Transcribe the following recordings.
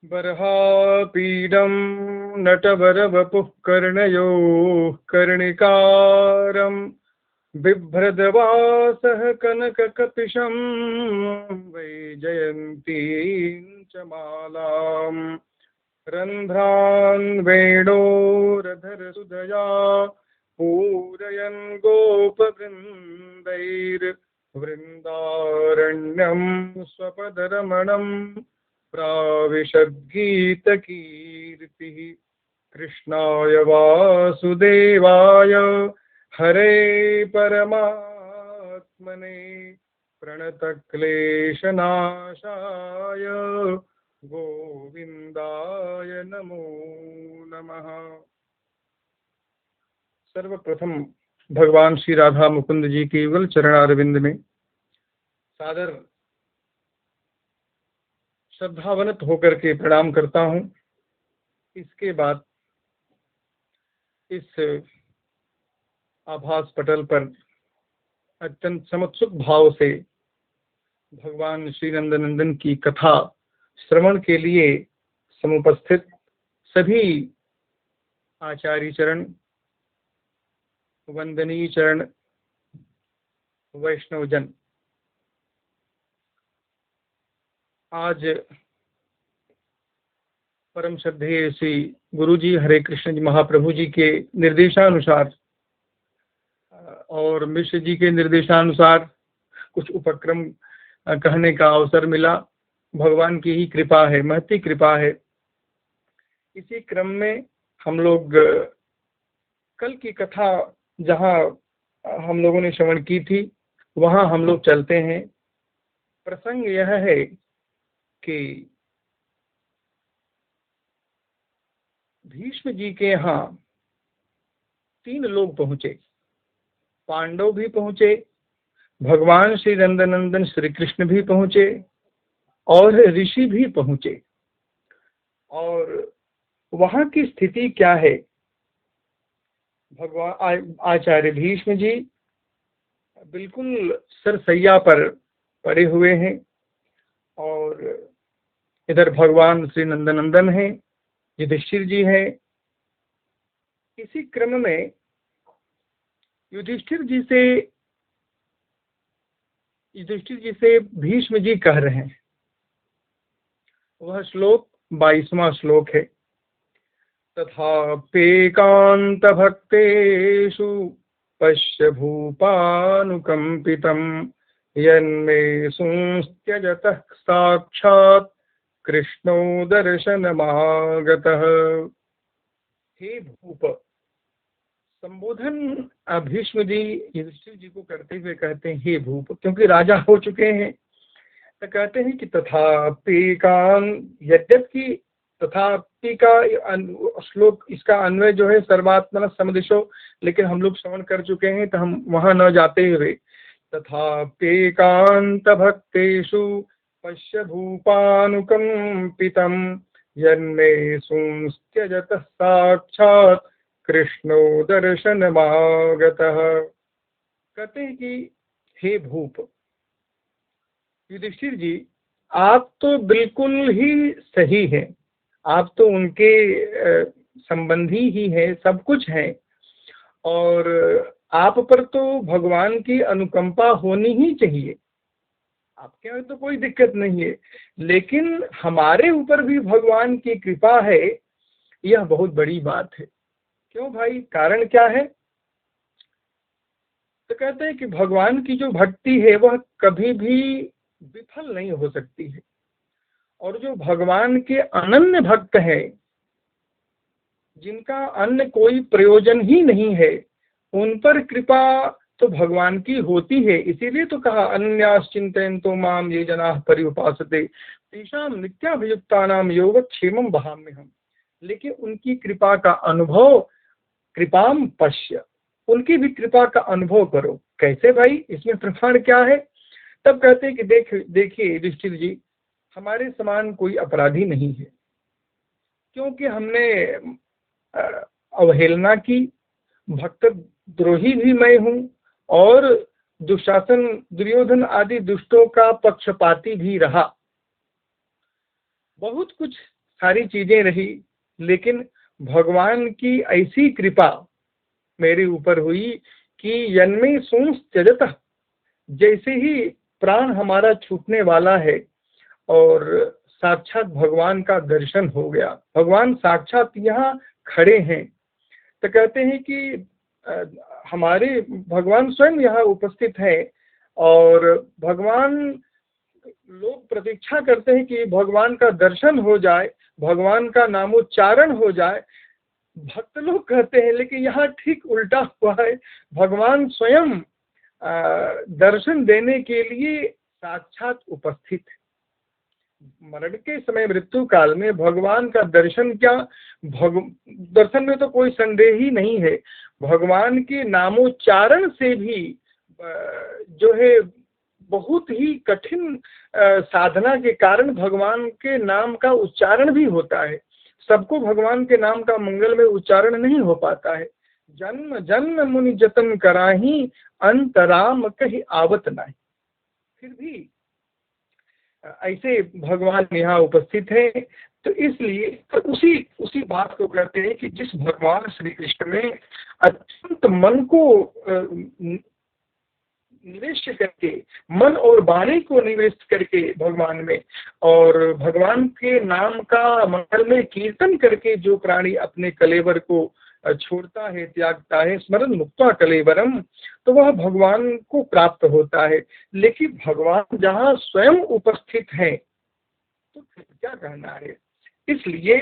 बर्हापीडं नटवरवपुः कर्णयोः कर्णिकारं बिभ्रदवासः कनककपिशं वैजयन्तीं च मालाम् रन्ध्रान् वेणोरधरसुधया पूरयन् गोपवृन्दैर्वृन्दारण्यं स्वपदरमणं प्राविशद्गीतकीर्तिः। कृष्णाय वासुदेवाय हरे परमात्मने प्रणतक्लेशनाशाय गोविंदाय नमो नमः। सर्वप्रथम भगवान श्री राधा मुकुंद जी के युगल चरणारविंद में सादर श्रद्धावनत होकर के प्रणाम करता हूँ। इसके बाद इस आभास पटल पर अत्यंत समुत्सुक भाव से भगवान श्री नंदनंदन की कथा श्रवण के लिए समुपस्थित सभी आचार्य चरण, वंदनीय चरण, वैष्णवजन, आज परम श्रद्धेय श्री गुरु जी हरे कृष्ण जी महाप्रभु जी के निर्देशानुसार और मिश्र जी के निर्देशानुसार कुछ उपक्रम कहने का अवसर मिला। भगवान की ही कृपा है, महती कृपा है। इसी क्रम में हम लोग कल की कथा जहाँ हम लोगों ने श्रवण की थी वहाँ हम लोग चलते हैं। प्रसंग यह है कि भीष्म जी के यहाँ 3 लोग पहुंचे। पांडव भी पहुंचे, भगवान श्री नंदनंदन श्री कृष्ण भी पहुंचे और ऋषि भी पहुंचे। और वहां की स्थिति क्या है? भगवान आचार्य भीष्म जी बिल्कुल सरसैया पर पड़े हुए हैं और इधर भगवान श्री नंदनंदन हैं, युधिष्ठिर जी हैं। इसी क्रम में युधिष्ठिर जी से भीष्म जी कह रहे हैं। वह श्लोक 22वां श्लोक है। तथाप्येकांत भक्तेषु पश्य भूपानुकंपितं यन्मे संत्यजतः साक्षात् कृष्णो दर्शनमागतः। हे भूप, संबोधन भीष्म जी युधिष्ठिर जी को करते हुए कहते हैं हे भूप, क्योंकि राजा हो चुके हैं। तो कहते हैं कि तथापिकान, यद्यपि तथापि का श्लोक, इसका अन्वय जो है सर्वात्मन समदिशो, लेकिन हम लोग श्रवण कर चुके हैं तो हम वहां न जाते हुए तथाप्येकांत भक्तेषु पश्य भूपानुकंपितं यन्मे संत्यजतः साक्षात् कृष्णो दर्शनमागतः। कहते हैं कि हे भूप, युधिष्ठिर जी आप तो बिल्कुल ही सही हैं, आप तो उनके संबंधी ही हैं, सब कुछ हैं और आप पर तो भगवान की अनुकंपा होनी ही चाहिए, आपके यहाँ तो कोई दिक्कत नहीं है। लेकिन हमारे ऊपर भी भगवान की कृपा है, यह बहुत बड़ी बात है। क्यों भाई, कारण क्या है? तो कहते हैं कि भगवान की जो भक्ति है वह कभी भी विफल नहीं हो सकती है और जो भगवान के अनन्य भक्त हैं, जिनका अन्य कोई प्रयोजन ही नहीं है, उन पर कृपा तो भगवान की होती है। इसीलिए तो कहा अन्याश्चिन्तयन्तो माम ये जनाः पर्युपासते तेषां नित्याभियुक्तानां योगक्षेमं वहाम्यहम्। लेकिन उनकी कृपा का अनुभव, कृपाम पश्य, उनकी भी कृपा का अनुभव करो। कैसे भाई, इसमें प्रमाण क्या है? तब कहते हैं कि देखिए युधिष्ठिर जी, हमारे समान कोई अपराधी नहीं है, क्योंकि हमने अवहेलना की, भक्त द्रोही भी मैं हूँ और दुशासन दुर्योधन आदि दुष्टों का पक्षपाती भी रहा। बहुत कुछ सारी चीजें रही, लेकिन भगवान की ऐसी कृपा मेरे ऊपर हुई कि यन्मे सूंस त्यजतः, जैसे ही प्राण हमारा छूटने वाला है और साक्षात भगवान का दर्शन हो गया, भगवान साक्षात यहाँ खड़े हैं, तो कहते हैं कि हमारे भगवान स्वयं यहाँ उपस्थित है और भगवान, लोग प्रतीक्षा करते हैं कि भगवान का दर्शन हो जाए, भगवान का नामोच्चारण हो जाए, भक्त लोग कहते हैं, लेकिन यहाँ ठीक उल्टा हुआ है। भगवान स्वयं दर्शन देने के लिए साक्षात उपस्थित है। मरण के समय, मृत्यु काल में भगवान का दर्शन क्या, दर्शन में तो कोई संदेह ही नहीं है। भगवान के नामोच्चारण से भी जो है बहुत ही कठिन साधना के कारण भगवान के नाम का उच्चारण भी होता है। सबको भगवान के नाम का मंगल में उच्चारण नहीं हो पाता है। जन्म जन्म मुनि जतन कराही, अंतराम कहीं आवत नहीं। फिर भी ऐसे भगवान यहाँ उपस्थित है। तो इसलिए तो उसी बात को कहते हैं कि जिस भगवान श्री कृष्ण में अत्यंत मन को निवेश करके, मन और वाणी को निवेश करके भगवान में, और भगवान के नाम का मंगल में कीर्तन करके जो प्राणी अपने कलेवर को छोड़ता है, त्यागता है, स्मरण मुक्ता कलेवरम, तो वह भगवान को प्राप्त होता है। लेकिन भगवान जहाँ स्वयं उपस्थित है तो फिर क्या कहना है। इसलिए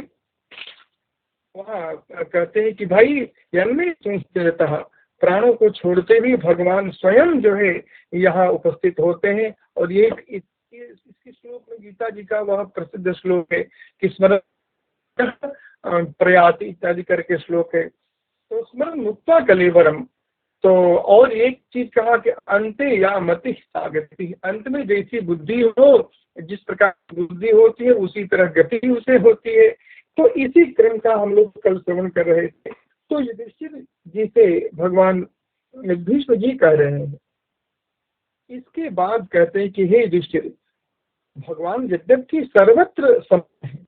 वहाँ कहते हैं कि भाई यन्मे संस्थितः, प्राणों को छोड़ते भी भगवान स्वयं जो है यहाँ उपस्थित होते हैं। और ये इसके श्लोक में गीता जी का वह प्रसिद्ध श्लोक है कि स्मरण प्रयाति इत्यादि करके श्लोक है। तो स्मरण मुक्ता कलेवरम। तो और एक चीज कहा कि अंते या मति सागति, अंत में जैसी बुद्धि हो, जिस प्रकार बुद्धि होती है उसी तरह गति उसे होती है। तो इसी क्रम का हम लोग कल श्रवण कर रहे थे। तो युधिष्ठिर जी से भगवान भीष्म जी कह रहे हैं, इसके बाद कहते हैं कि हे युधिष्ठिर, भगवान यद्यपि सर्वत्र समान है,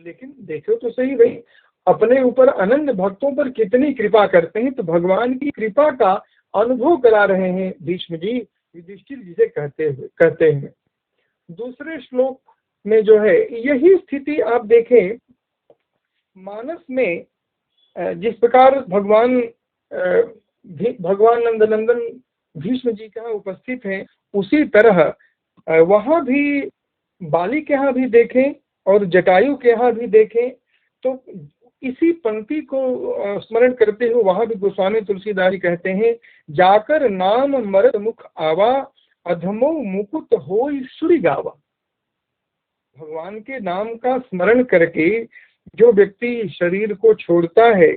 लेकिन देखो तो सही भाई, अपने ऊपर अनंत भक्तों पर कितनी कृपा करते हैं। तो भगवान की कृपा का अनुभव करा रहे हैं भीष्म जी युधिष्ठिर जी से कहते हैं। दूसरे श्लोक में जो है यही स्थिति आप देखें, मानस में जिस प्रकार भगवान नंदनंदन भीष्म जी के यहाँ उपस्थित हैं, उसी तरह वहाँ भी बाली के यहाँ भी देखें और जटायु के यहाँ भी देखें, तो इसी पंक्ति को स्मरण करते हुए वहाँ भी गोस्वामी तुलसीदास जी कहते हैं, जाकर नाम मरद मुख आवा, अधमो मुकुट होई सुरी गावा। भगवान के नाम का स्मरण करके जो व्यक्ति शरीर को छोड़ता है,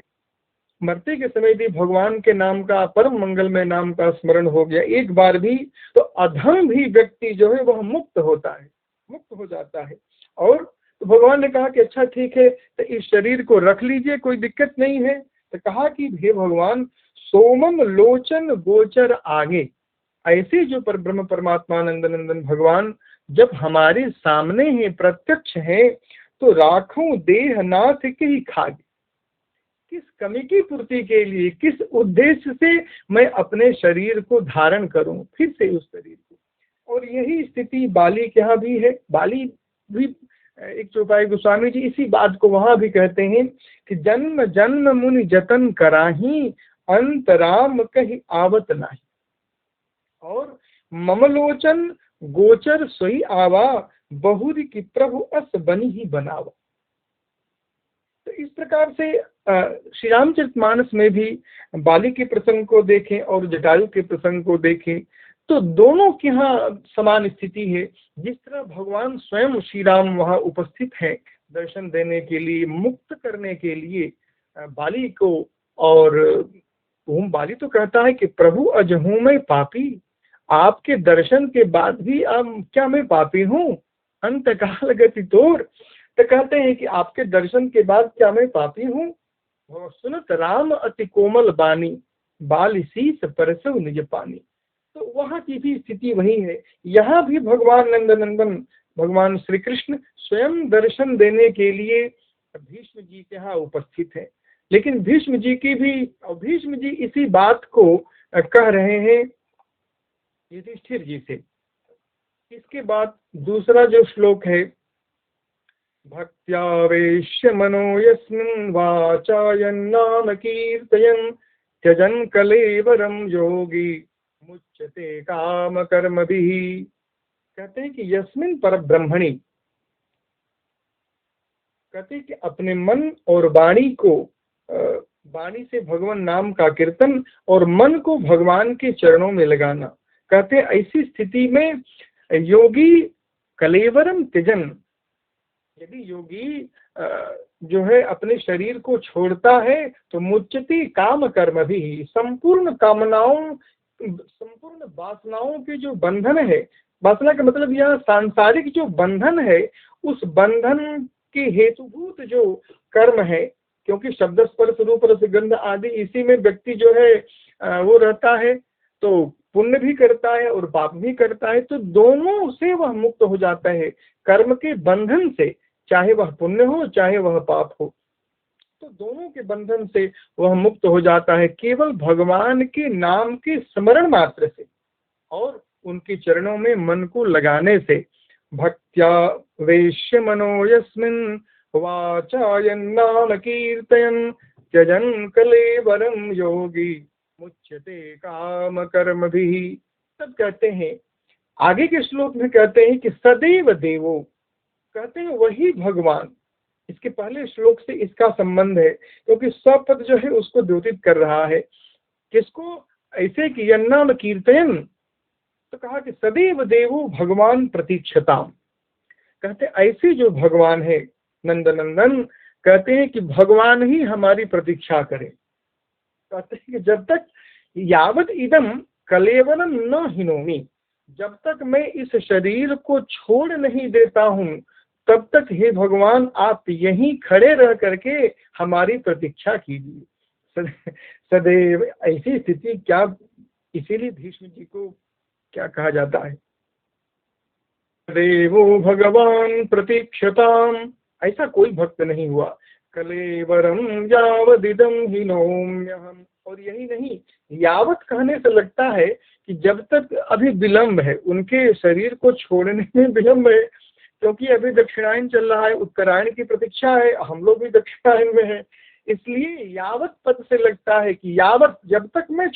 मरते के समय भी भगवान के नाम का, परम मंगलमय नाम का स्मरण हो गया एक बार भी, तो अधम भी व्यक्ति जो है वह मुक्त होता है, मुक्त हो जाता है। और तो भगवान ने कहा कि अच्छा ठीक है, तो इस शरीर को रख लीजिए, कोई दिक्कत नहीं है। तो कहा कि हे भगवान, सोमम लोचन गोचर आगे, ऐसे जो पर ब्रह्म परमात्मा नंदनंदन भगवान जब हमारे सामने हैं, प्रत्यक्ष हैं, तो राखूं देह नाथ के ही खागे। किस कमी की पूर्ति के लिए, किस उद्देश्य से मैं अपने शरीर को धारण करूं, फिर से उस शरीर को। और यही स्थिति बाली के यहाँ भी है। बाली भी एक चौपाई गोस्वामी जी इसी बात को वहां भी कहते हैं कि जन्म जन्म मुनि जतन कराही, अंतराम कहीं आवत नाही, और ममलोचन गोचर सोई आवा, बहुरी की प्रभु अस बनी ही बनावा। तो इस प्रकार से श्री रामचरितमानस में भी बाली के प्रसंग को देखें और जटायु के प्रसंग को देखें, तो दोनों की यहाँ समान स्थिति है। जिस तरह भगवान स्वयं श्री राम वहाँ उपस्थित हैं दर्शन देने के लिए, मुक्त करने के लिए बाली को, और बाली तो कहता है कि प्रभु अजहूं मैं पापी, आपके दर्शन के बाद भी अब क्या मैं पापी हूँ, अंत काल गति तोर। तो कहते हैं कि आपके दर्शन के बाद क्या मैं पापी हूँ। सुनत राम अति कोमल बानी, बाल शीस परसव निज पानी। तो वहाँ की भी स्थिति वही है। यहाँ भी भगवान नंदनंदन भगवान श्री कृष्ण स्वयं दर्शन देने के लिए भीष्म जी के यहाँ उपस्थित है। लेकिन भीष्म जी इसी बात को कह रहे हैं युधिष्ठिर जी से। इसके बाद दूसरा जो श्लोक है, भक्त्यावेश्य मनो यस्मिन् वाचायन्नाम कीर्तयन् त्यजन् कलेवरं योगी मुच्यते काम कर्मभिः। कहते हैं कि यस्मिन् पर ब्रह्मणि, कहते हैं कि अपने मन और वाणी से भगवान नाम का कीर्तन और मन को भगवान के चरणों में लगाना। कहते हैं ऐसी स्थिति में योगी कलेवरम त्यजन, यदि योगी जो है अपने शरीर को छोड़ता है तो मुच्यति काम कर्म भी, संपूर्ण कामनाओं, संपूर्ण वासनाओं के जो बंधन है, वासना का मतलब यह सांसारिक जो बंधन है, उस बंधन के हेतुभूत जो कर्म है, क्योंकि शब्द स्पर्श रूप रस गंध आदि इसी में व्यक्ति जो है वो रहता है, तो पुण्य भी करता है और पाप भी करता है, तो दोनों से वह मुक्त हो जाता है, कर्म के बंधन से, चाहे वह पुण्य हो चाहे वह पाप हो, तो दोनों के बंधन से वह मुक्त हो जाता है केवल भगवान के नाम के स्मरण मात्र से और उनके चरणों में मन को लगाने से। भक्त्या वेश्य मनो यस्मिन् वाचायन्नाम कीर्तयन् त्यजन् कलेवरं योगी मुच्यते काम कर्म भी। तब कहते हैं आगे के श्लोक में कहते हैं कि सदैव देवो, कहते हैं वही भगवान। इसके पहले श्लोक से इसका संबंध है, क्योंकि सपद जो है उसको द्योतित कर रहा है। किसको? ऐसे कि यन्नाम कीर्तयन्, तो कहा कि सदैव देवो भगवान प्रतीक्षताम, कहते ऐसे जो भगवान है नंदनंदन, कहते हैं कि भगवान ही हमारी प्रतीक्षा करें। कहते हैं कि जब तक यावत इदम कलेवरम न हिनोमी, जब तक मैं इस शरीर को छोड़ नहीं देता हूँ तब तक हे भगवान आप यहीं खड़े रह करके हमारी प्रतीक्षा कीजिए। सदैव ऐसी स्थिति क्या, इसीलिए भीष्म जी को क्या कहा जाता है, देवो भगवान प्रतीक्षताम, ऐसा कोई भक्त नहीं हुआ। कलेवरम यावदिदम हिनोम्यहम, और यही नहीं, यावत कहने से लगता है कि जब तक अभी विलंब है, उनके शरीर को छोड़ने में विलंब है, क्योंकि अभी दक्षिणायन चल रहा है, उत्तरायण की प्रतीक्षा है, हम लोग भी दक्षिणायन में है, इसलिए यावत पद से लगता है कि यावत, जब तक मैं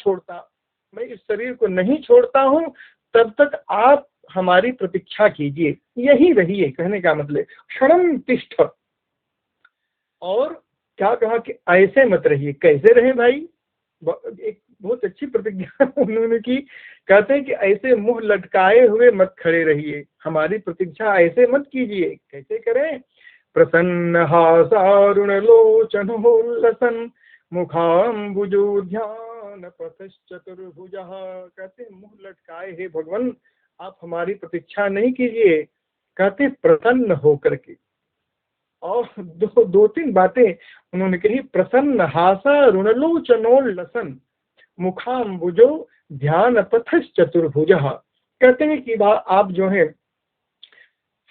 इस शरीर को नहीं छोड़ता हूँ तब तक आप हमारी प्रतीक्षा कीजिए, यही रहिए, कहने का मतलब क्षणम तिष्ठ। और क्या कहा कि ऐसे मत रहिए। कैसे रहे भाई? एक बहुत अच्छी प्रतिज्ञा उन्होंने की। कहते हैं कि ऐसे मुंह लटकाए हुए मत खड़े रहिए, हमारी प्रतीक्षा ऐसे मत कीजिए। कैसे करें? प्रसन्न हासारुण लोचनोल्लसन मुखाम्बुजो ध्यान पथश्चतुर्भुजः, कहते हैं मुंह लटकाए हे भगवान आप हमारी प्रतीक्षा नहीं कीजिए, कहते प्रसन्न होकर के। और दो तीन बातें उन्होंने कही, प्रसन्न हासा रुणलोचनोल्लसन मुखाम्बुजो ध्यान पथश्चतुर्भुजः, कहते हैं कि आप जो है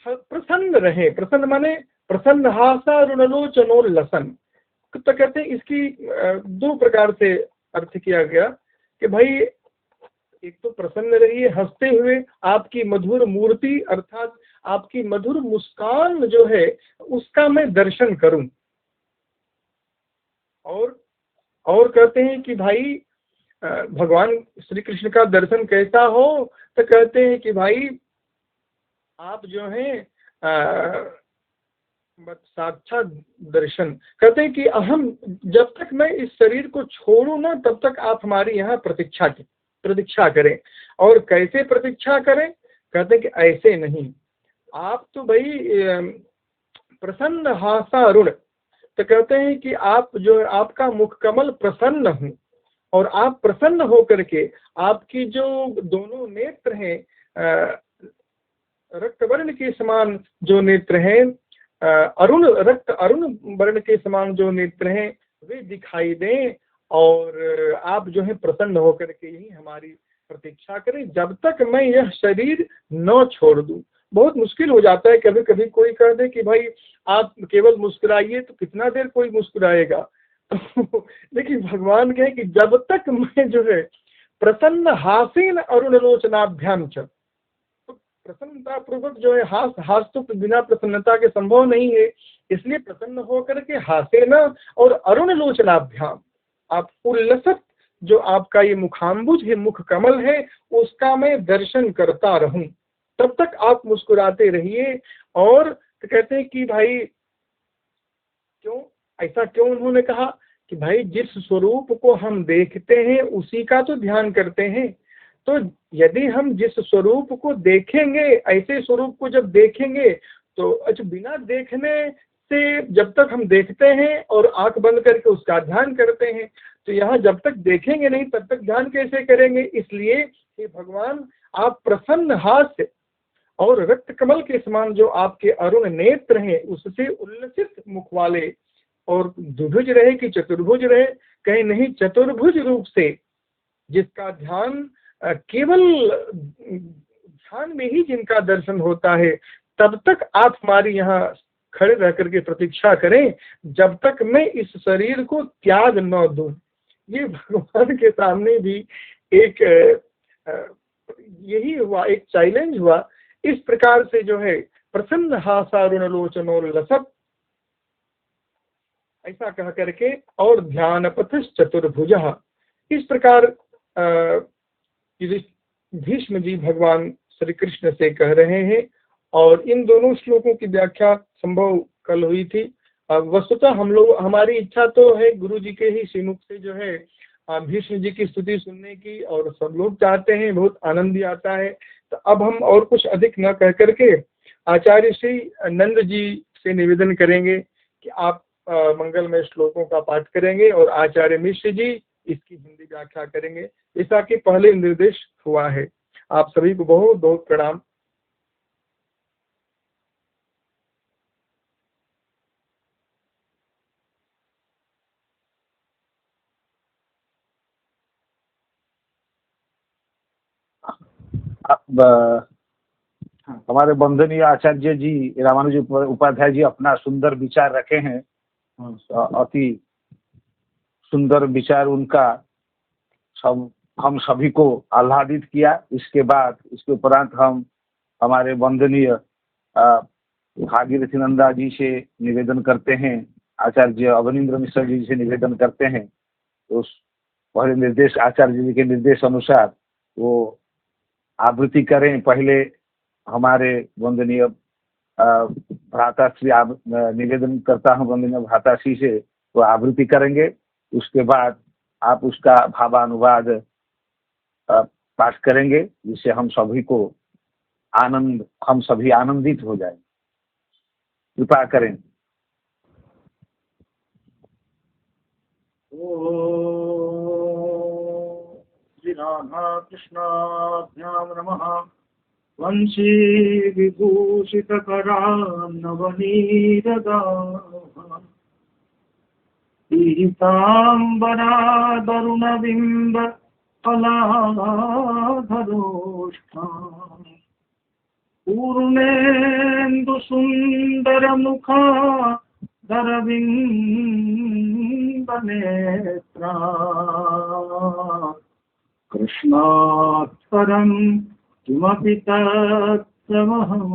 प्रसन्न रहे। प्रसन्न माने प्रसन्न हासा रुणलोचनोल्लसन, तो कहते हैं इसकी दो प्रकार से अर्थ किया गया कि भाई एक तो प्रसन्न रहिए हंसते हुए, आपकी मधुर मूर्ति अर्थात आपकी मधुर मुस्कान जो है उसका मैं दर्शन करूं। और कहते हैं कि भाई भगवान श्री कृष्ण का दर्शन कैसा हो, तो कहते हैं कि भाई आप जो है साक्षात दर्शन, कहते हैं कि हम जब तक मैं इस शरीर को छोड़ू ना तब तक आप हमारी यहाँ प्रतीक्षा करें। और कैसे प्रतीक्षा करें? कहते हैं कि ऐसे नहीं, आप तो भाई प्रसन्न हासारुण, तो कहते हैं कि आप जो आपका मुख कमल प्रसन्न हो, और आप प्रसन्न होकर के आपकी जो दोनों नेत्र हैं रक्त वर्ण के समान जो नेत्र हैं, रक्त अरुण वर्ण के समान जो नेत्र हैं वे दिखाई दें, और आप जो है प्रसन्न होकर के यही हमारी प्रतीक्षा करें जब तक मैं यह शरीर न छोड़ दूं। बहुत मुश्किल हो जाता है। कभी कभी कोई कह दे कि भाई आप केवल मुस्कुराइए, तो कितना देर कोई मुस्कुराएगा। तो लेकिन भगवान कहे कि जब तक मैं जो है प्रसन्न हासीन अरुण लोचनाभ्याम च, तो प्रसन्नता पूर्वक जो है हास तो बिना प्रसन्नता के संभव नहीं है, इसलिए प्रसन्न होकर के हासे न और अरुण लोचनाभ्याम, आप उल्लसित जो आपका ये मुखाम्बुज है, मुख कमल है, उसका मैं दर्शन करता रहूं, तब तक आप मुस्कुराते रहिए। और तो कहते हैं कि भाई क्यों, ऐसा क्यों उन्होंने कहा कि भाई जिस स्वरूप को हम देखते हैं उसी का तो ध्यान करते हैं। तो यदि हम जिस स्वरूप को देखेंगे, ऐसे स्वरूप को जब देखेंगे, तो अच्छा बिना देखने से जब तक हम देखते हैं और आंख बंद करके उसका ध्यान करते हैं, तो यहाँ जब तक देखेंगे नहीं तब तक ध्यान कैसे करेंगे। इसलिए हे भगवान, आप प्रसन्न हास्य और रक्त कमल के समान जो आपके अरुण नेत्र हैं, उससे उल्लसित मुख वाले, और द्विभुज रहे कि चतुर्भुज रहे, कहीं नहीं चतुर्भुज रूप से जिसका ध्यान केवल ध्यान में ही जिनका दर्शन होता है, तब तक आप हमारी यहाँ खड़े रह करके प्रतीक्षा करें जब तक मैं इस शरीर को त्याग न दूं। ये भगवान के सामने भी एक यही हुआ, एक चैलेंज हुआ। इस प्रकार से जो है प्रसन्न हासारुण लोचनोल्लसत्, ऐसा कह करके, और ध्यान पथ चतुर्भुज, इस प्रकार भीष्म जी भगवान श्री कृष्ण से कह रहे हैं। और इन दोनों श्लोकों की व्याख्या संभव कल हुई थी। वस्तुतः हम लोग, हमारी इच्छा तो है गुरु जी के ही श्रीमुख से जो है भीष्म जी की स्तुति सुनने की, और सब लोग चाहते हैं, बहुत आनंद भी आता है। तो अब हम और कुछ अधिक न कह करके आचार्य श्री नंद जी से निवेदन करेंगे कि आप मंगलमय श्लोकों का पाठ करेंगे और आचार्य मिश्र जी इसकी हिंदी व्याख्या करेंगे, जैसा कि पहले निर्देश हुआ है। आप सभी को बहुत बहुत प्रणाम। अब हमारे वंदनीय आचार्य जी रामानुज उपाध्याय जी अपना सुंदर विचार रखे हैं। अति सुंदर विचार उनका हम सभी को आह्लादित किया। इसके बाद, इसके उपरांत हम हमारे वंदनीय भागीरथी नंदा जी से निवेदन करते हैं, आचार्य अवनींद्र मिश्र जी से निवेदन करते हैं, उस पहले निर्देश आचार्य जी के निर्देश अनुसार वो आवृत्ति करें। पहले हमारे वंदनीय भ्राता श्री निवेदन करता हूँ वंदनीय भ्राता श्री से, वो आवृत्ति करेंगे। उसके बाद आप उसका भावानुवाद पाठ करेंगे, जिससे हम सभी आनंदित हो जाएं। कृपा करें। श्री राधा कृष्णाभ्याम नमः। वंशी विभूषित करान्नवनीरदाः पीताम्बरादरुणबिम्ब फलाधरोष्ठाम् पूर्णेन्दु सुन्दरमुखा धरबिम्बनेत्रा कृष्णात् परं किमपि तत्त्वमहं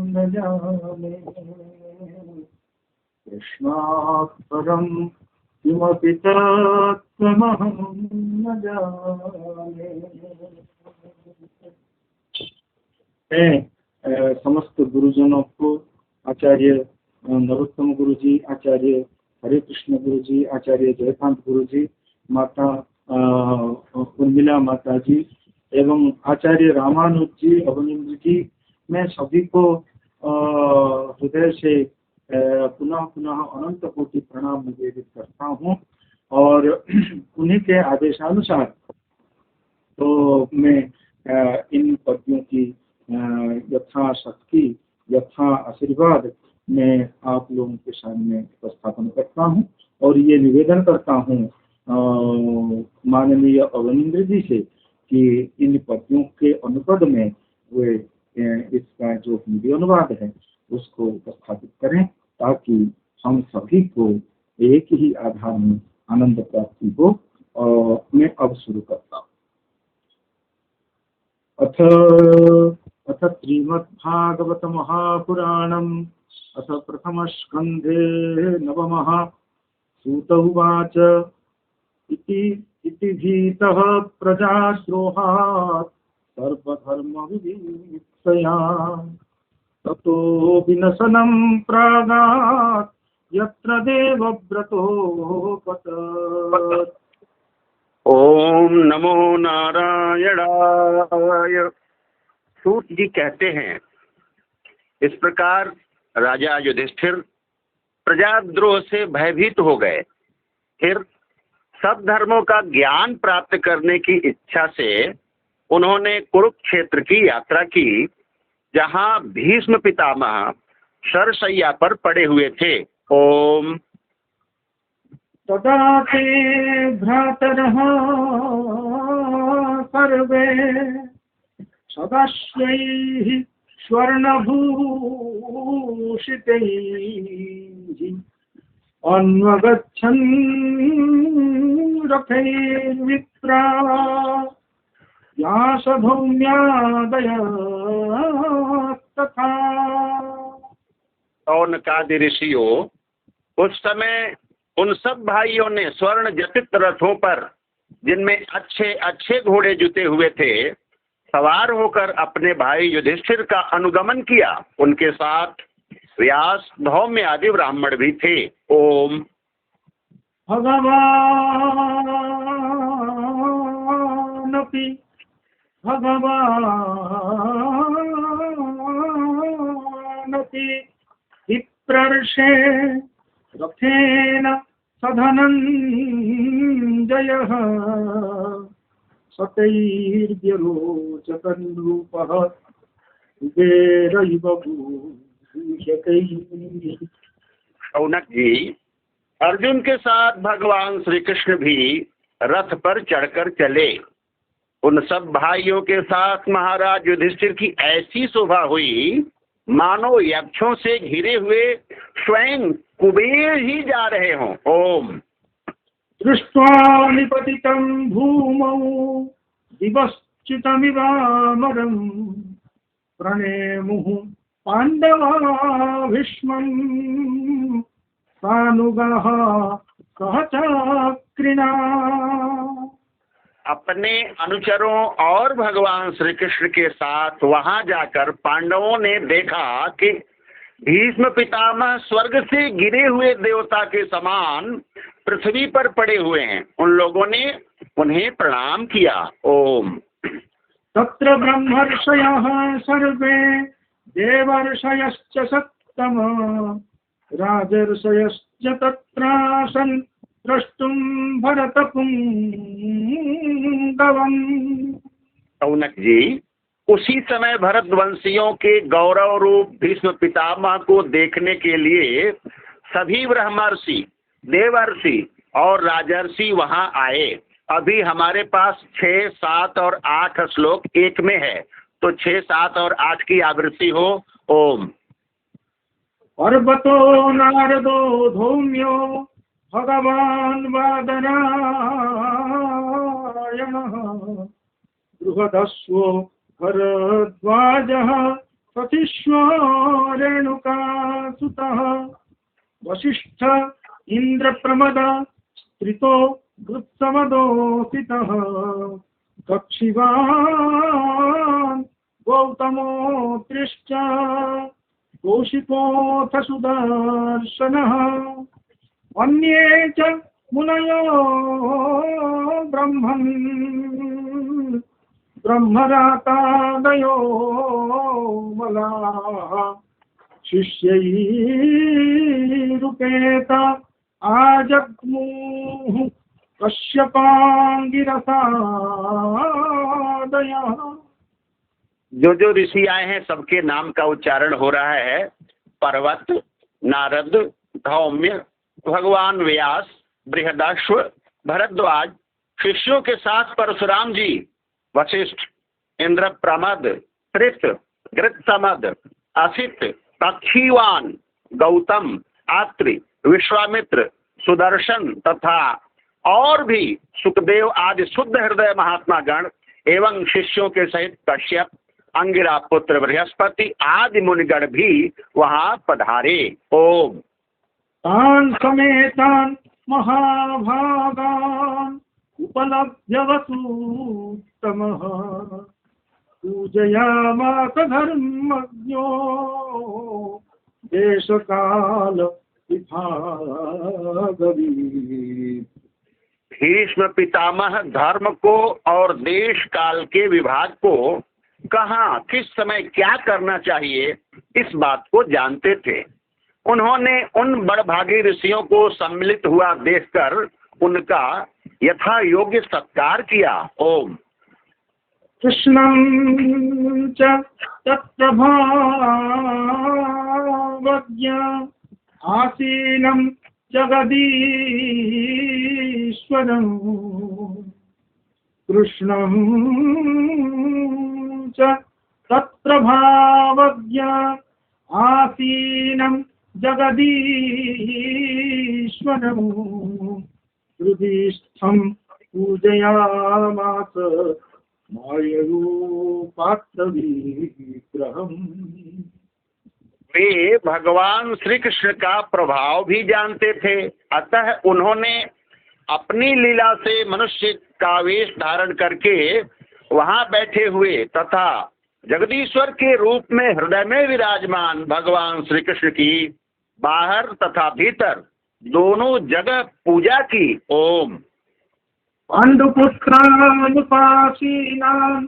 न जाने। कृष्णात् परं किमपि तत्त्वमहं न जाने। समस्त गुरुजनों को, आचार्य नरोत्तम गुरु जी, आचार्य हरे कृष्ण गुरु जी, आचार्य जयकांत गुरु जी, माता उर्मिला माता जी एवं आचार्य रामानुज जी, अवनींद्र जी, मैं सभी को हृदय से पुनः पुनः अनंत कोटि प्रणाम निवेदित करता हूँ। और उन्हीं के आदेशानुसार तो मैं इन पद्यों की यथाशक्ति, यथा आशीर्वाद मैं आप लोगों के सामने उपस्थापन करता हूँ। और ये निवेदन करता हूँ माननीय अवनींद्र जी से कि इन पद्यों के अनुपद में वे इसका जो हिंदी अनुवाद है उसको उपस्थापित करें, ताकि हम सभी को एक ही आधार में आनंद प्राप्ति हो। और मैं अब शुरू करता हूँ। अथ श्रीमद्भागवत महापुराणम् अथ प्रथम स्कंधे नवमः सूत उवाच इति भीतः प्रजाद्रोहात् सर्वधर्मविवीक्षया ततो विनशनं प्रागात् यत्र देवव्रतोपतत्। ओम नमो नारायणाय। सूत जी कहते हैं, इस प्रकार राजा युधिष्ठिर प्रजाद्रोह से भयभीत हो गए। फिर सब धर्मों का ज्ञान प्राप्त करने की इच्छा से उन्होंने कुरुक्षेत्र की यात्रा की, जहां भीष्म पितामह शरशय्या पर पड़े हुए थे। ओम तदा ते भ्रातरः सर्वे सदाश्रैः स्वर्णभूषितैः अन्वगच्छन् रथैर्विप्रा व्यासभौम्यादयस्तथा। शौनकादि ऋषियों, उस समय उन सब भाइयों ने स्वर्ण जटित रथों पर, जिनमें अच्छे अच्छे घोड़े जुते हुए थे, सवार होकर अपने भाई युधिष्ठिर का अनुगमन किया। उनके साथ व्यास, धौम्य आदि ब्राह्मण भी थे। ओम भगवानपि विप्रर्षे रथेन सधनञ्जयः सतैर्व्यरोचतन्रूपः कुबेरैव भूषितैः। शौनक जी, अर्जुन के साथ भगवान श्री कृष्ण भी रथ पर चढ़कर चले। उन सब भाइयों के साथ महाराज युधिष्ठिर की ऐसी शोभा हुई, मानो यक्षों से घिरे हुए स्वयं कुबेर ही जा रहे हों। ओम दृष्ट्वा निपतितं भूमौ दिवश्चितमिवामरं प्रणेमुः पाण्डवा भीष्मं सानुगाः सहचक्रिणा। अपने अनुचरों और भगवान श्री कृष्ण के साथ वहां जाकर पांडवों ने देखा कि भीष्म पितामह स्वर्ग से गिरे हुए देवता के समान पृथ्वी पर पड़े हुए हैं। उन लोगों ने उन्हें प्रणाम किया। ओम तत्र ब्रह्मर्षयः सर्वे देवर्षयश्च सत्तम राजर्षयश्च तत्रासन् द्रष्टुं भरतपुंगवम्। शौनक जी, उसी समय भरतवंशियों के गौरव रूप भीष्म पितामह को देखने के लिए सभी ब्रह्मर्षि, देवर्षि और राजर्षि वहां आए। अभी हमारे पास 6, 7 और 8 श्लोक एक में है, तो 6, 7 और 8 की आवृत्ति हो। ओम पर्वतो नारदो धौम्यो भगवान् वादरायणः बृहदस्वो भरद्वाजः सतीश्वो रेणुकासुतः वसिष्ठ इन्द्रप्रमद स्त्रितो वृत्समदोषितः कक्षिवान् गौतमोऽत्रिश्च कौशिकोऽथ सुदर्शनः अन्ये च मुनयो ब्रह्मरातादयो मलाः शिष्यैरुपेत आजग्मुः कश्यपाङ्गिरसादयः। जो ऋषि आए हैं सबके नाम का उच्चारण हो रहा है। पर्वत, नारद, धौम्य, भगवान व्यास, बृहदाश्व, भरद्वाज, शिष्यों के साथ परशुराम जी, वशिष्ठ, इंद्रप्रमद, कृत, गृत्समद, असित, तक्षीवान, गौतम, आत्रि, विश्वामित्र, सुदर्शन तथा और भी सुखदेव आदि शुद्ध हृदय महात्मा गण एवं शिष्यों के सहित कश्यप, अंगिरा पुत्र बृहस्पति आदि मुनिगण भी वहां पधारे। ओम। तान् समेतान् महाभागान् उपलभ्य वसूत्तमः पूजयामास धर्मज्ञो देशकाल विभागवित्। भीष्म पितामह धर्म को और देश काल के विभाग को कहाँ किस समय क्या करना चाहिए इस बात को जानते थे। उन्होंने उन बड़भागी ऋषियों को सम्मिलित हुआ देखकर उनका यथा योग्य सत्कार किया। ओम। कृष्णं च तत्प्रभावज्ञ आसीनं जगदीश्वरं कृष्णं च तत्प्रभावज्ञ आसीनं जगदीश्वरं हृदिस्थं पूजयामास मायूपात्तविग्रहम्। वे भगवान श्री कृष्ण का प्रभाव भी जानते थे, अतः उन्होंने अपनी लीला से मनुष्य का वेश धारण करके वहां बैठे हुए तथा जगदीश्वर के रूप में हृदय में विराजमान भगवान श्री कृष्ण की बाहर तथा भीतर दोनों जगह पूजा की। ओम। पाण्डुपुत्रानुपासीनान्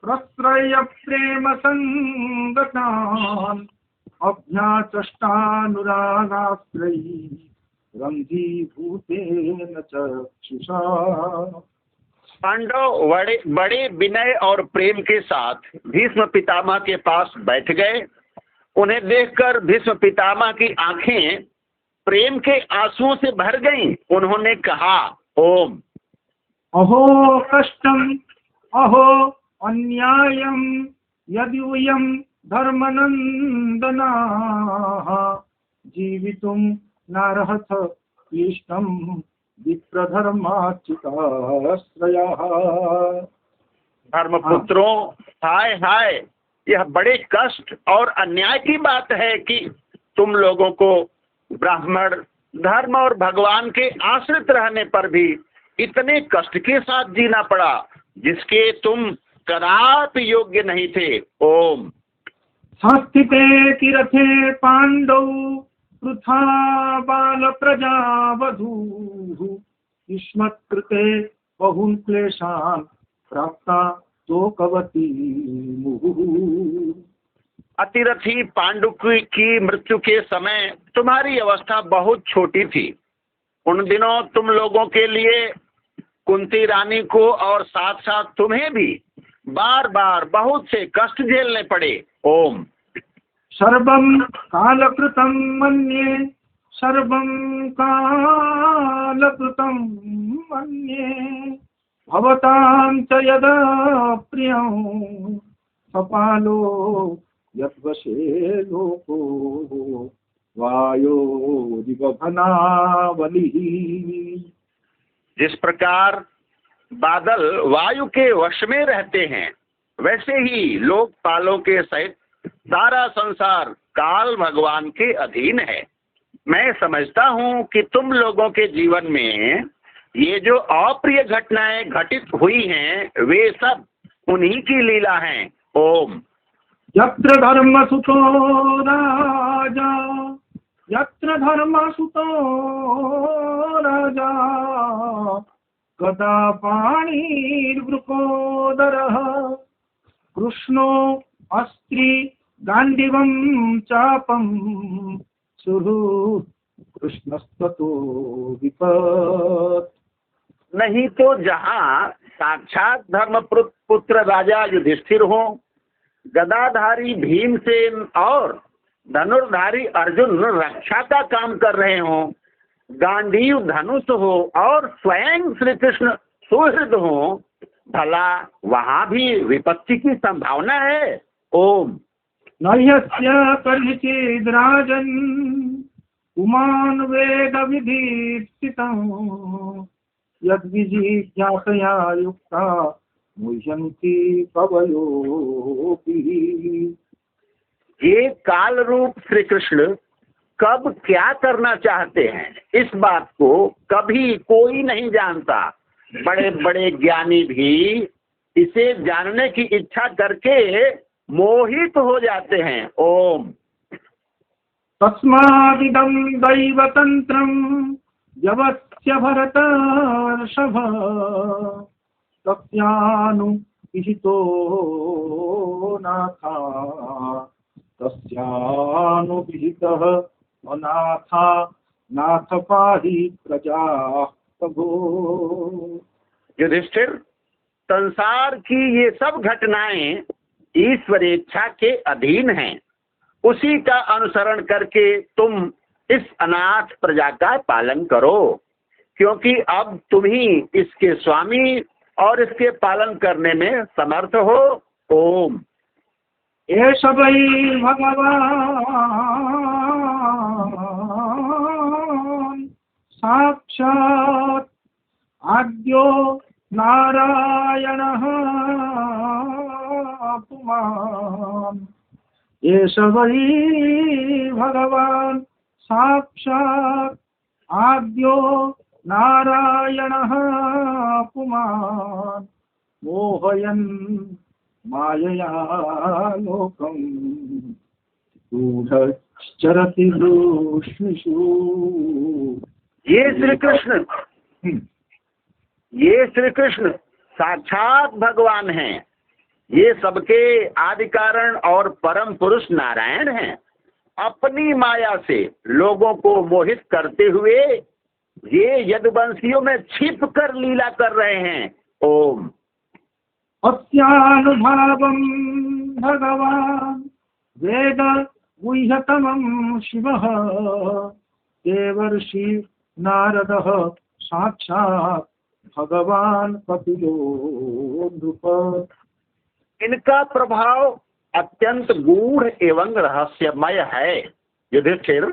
प्रश्रय प्रेम संगतान् अभ्याचष्टानुरागाश्रयी रंजीभूतेन चक्षुषा। पांडव बड़े विनय और प्रेम के साथ भीष्म पितामह के पास बैठ गए। उन्हें देखकर भीष्म पितामह की आंखें प्रेम के आंसुओं से भर गईं। उन्होंने कहा, ओम। अहो कष्टम अहो अन्यायम यद्यूयं धर्मनंदनाः जीवितुं नार्हथ क्लिष्टं विप्रधर्माच्युताश्रयाः। धर्मपुत्रों, हाय हाय, यह बड़े कष्ट और अन्याय की बात है कि तुम लोगों को ब्राह्मण धर्म और भगवान के आश्रित रहने पर भी इतने कष्ट के साथ जीना पड़ा जिसके तुम कदापि योग्य नहीं थे। ओम। संस्थिते तीर्थे पांडौ पृथा बाल प्रजावधूः युष्मत्कृते बहुन् क्लेशान् प्राप्ता शोकवती मुहुः। अतिरथी पांडु की मृत्यु के समय तुम्हारी अवस्था बहुत छोटी थी। उन दिनों तुम लोगों के लिए कुंती रानी को और साथ साथ तुम्हें भी बार बार बहुत से कष्ट झेलने पड़े। ओम। सर्वं कालकृतं मन्ये सर्वं कालकृतं मन्ये भवतां च यदा प्रियं सपालो यद्वशे लोको वायोरिवघनावलिः। जिस प्रकार बादल वायु के वश में रहते हैं वैसे ही लोकपालों के सहित सारा संसार काल भगवान के अधीन है। मैं समझता हूँ कि तुम लोगों के जीवन में ये जो अप्रिय घटनाएं घटित हुई हैं वे सब उन्हीं की लीला हैं। ओम। यत्र धर्मसुतो राजा यत्र धर्मसुतो राजा गदा पाणिर्वृकोदरः कृष्णो अस्त्री गांडीवं चापं सुहृ कृष्णस्ततो विपत्। नहीं तो जहाँ साक्षात धर्मपुत्र राजा युधिष्ठिर हो, गदाधारी भीमसेन और धनुर्धारी अर्जुन रक्षा का काम कर रहे हों, गांडीव धनुष हो और स्वयं श्री कृष्ण सुहृद हो, भला वहाँ भी विपत्ति की संभावना है। ओम। न यस्य कर्हिचिद्राजन् पुमान् वेदविधीप्सितं यद्विजिज्ञासया युक्ता मुह्यन्ति कवयोऽपि। ये काल रूप श्री कृष्ण कब क्या करना चाहते हैं, इस बात को कभी कोई नहीं जानता। बड़े बड़े ज्ञानी भी इसे जानने की इच्छा करके मोहित हो जाते हैं। ओम। तस्मादिदं दैवतन्त्रं यवस्य भरतर्षभ तस्यानुविहितो नाथा तस्यानुविहितः अनाथा नाथ पाहि प्रजा प्रभो। युधिष्ठिर, संसार की ये सब घटनाएं ईश्वर इच्छा के अधीन हैं। उसी का अनुसरण करके तुम इस अनाथ प्रजा का पालन करो, क्योंकि अब तुम ही इसके स्वामी और इसके पालन करने में समर्थ हो। ओम। एष वै भगवान् साक्षात् आद्यो नारायणः पुमान्। एष वै भगवान् साक्षात् आद्यो नारायणः पुमान् मोहयन् मायया लोकं गूढश्चरति दूष्णिषु। ये श्री कृष्ण साक्षात भगवान हैं। ये सबके आदि कारण और परम पुरुष नारायण हैं। अपनी माया से लोगों को मोहित करते हुए ये यदुवंशियों में छिप कर लीला कर रहे हैं। ओम। अस्यानुभावं भगवान् वेद गुह्यतमं शिवः देवर्षि नारदः साक्षात् भगवान् कपिलो नृप। इनका प्रभाव अत्यंत गूढ़ एवं रहस्यमय है। युधिष्ठिर,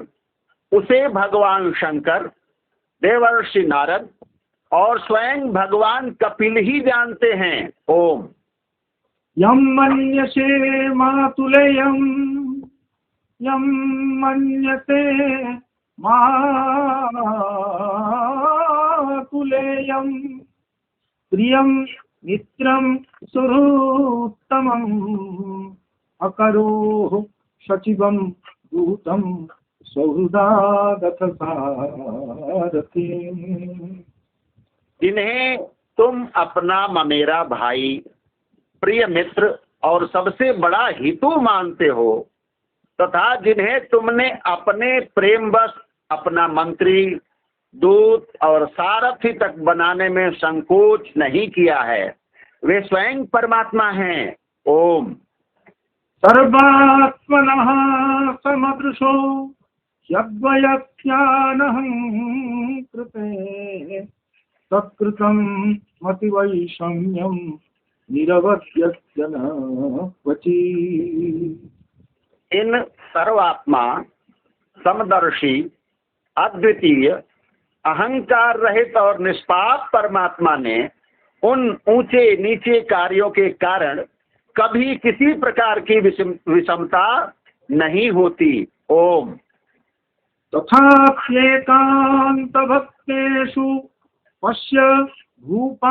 उसे भगवान शंकर, देवर्षि नारद और स्वयं भगवान कपिल ही जानते हैं। ओम। यं मन्यसे मातुलेयं यं मन्यते मातुलेयं प्रियं मित्रं सुहृत्तमम् अकरोः सचिवं दूतं सौहृदादथ सारथी। जिन्हें तुम अपना ममेरा भाई, प्रिय मित्र और सबसे बड़ा हितु मानते हो, तथा जिन्हें तुमने अपने प्रेमवश अपना मंत्री, दूत और सारथी तक बनाने में संकोच नहीं किया है, वे स्वयं परमात्मा हैं। ओम। सर्वात्मनः समदृशो यद्वयस्यानहं कृते तत्कृतं मतिवैषम्यं निरवध्यस्य न क्वचि। इन सर्वात्मा, समदर्शी, अद्वितीय, अहंकार रहित और निष्पाप परमात्मा ने उन ऊंचे नीचे कार्यों के कारण कभी किसी प्रकार की विषमता नहीं होती। ओम। तथाप्येकान्तभक्तेषु पश्य भूपानुकम्पितं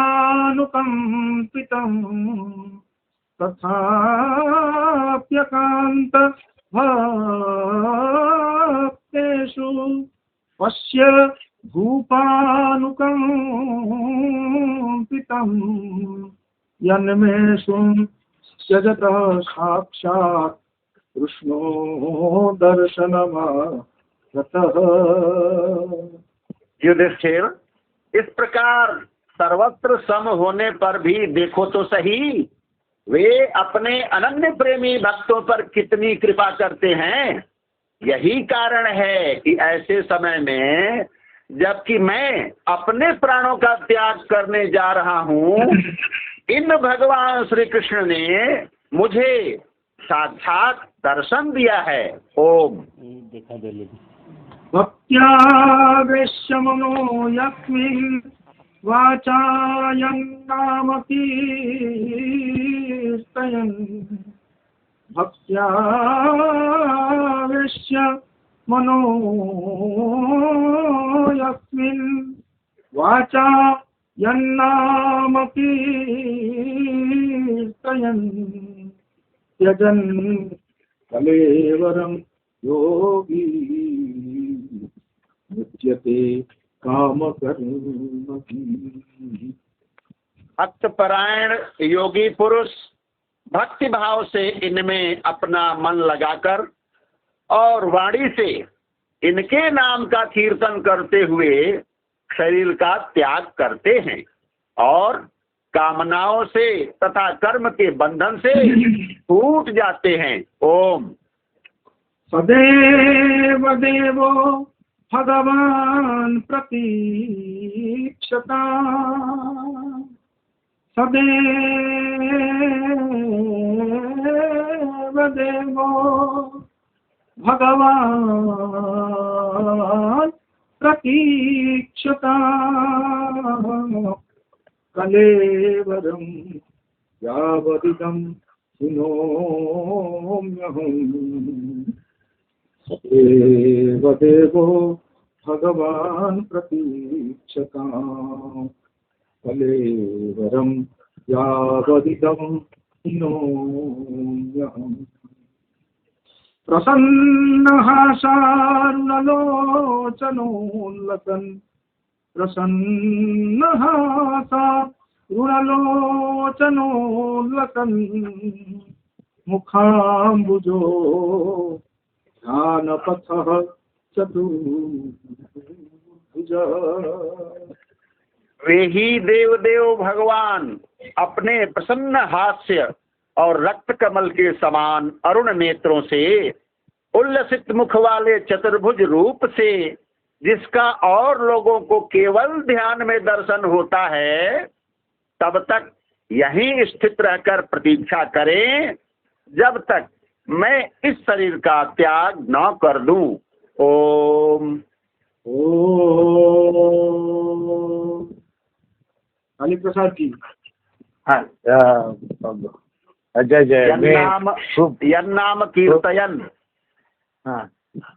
तथाप्यकान्तभक्तेषु पश्य भूपानुकम्पितं यन्मेषु त्यजतः साक्षात् कृष्णो दर्शनमागतः। युधिष्ठिर, इस प्रकार सर्वत्र सम होने पर भी देखो तो सही, वे अपने अनन्य प्रेमी भक्तों पर कितनी कृपा करते हैं। यही कारण है कि ऐसे समय में, जबकि मैं अपने प्राणों का त्याग करने जा रहा हूँ, इन भगवान श्री कृष्ण ने मुझे साक्षात दर्शन दिया है। ओम। भक्त्यावेश्य मनो यस्मिन् वाचायं नाम कीर्तयन् भक्त्यावेश्य मनो यस्मिन् वाचा यन्नाम कीर्तयन् त्यजन् कलेवरं योगी मुच्यते काम कर्म। भक्तपरायण योगी पुरुष भक्ति भाव से इनमें अपना मन लगाकर और वाणी से इनके नाम का कीर्तन करते हुए शरीर का त्याग करते हैं और कामनाओं से तथा कर्म के बंधन से छूट जाते हैं। ओम। सदैव देवो भगवान् प्रतीक्षता सदैव देवो भगवान् प्रतीक्षता कलेवरं यावदिदं शृणोम्यहम् सदैव देवो भगवान् प्रतीक्षता कलेवरं यावदिदं शृणोम्यहम्। प्रसन्नहासारुणलोचनोल्लसन् प्रसन्नहासारुणलोचनोल्लसन् मुखाम्बुजो ध्यानपथः चतुर्भुज। वे ही देव देव भगवान अपने प्रसन्न हास्य और रक्त कमल के समान अरुण नेत्रों से उल्लसित मुख वाले चतुर्भुज रूप से जिसका और लोगों को केवल ध्यान में दर्शन होता है, तब तक यहीं स्थित रहकर प्रतीक्षा करें जब तक मैं इस शरीर का त्याग न कर दूं। ओम। ओम। काली प्रसाद जी। हाँ, जय जय। यन्नाम कीर्तयन्। हाँ,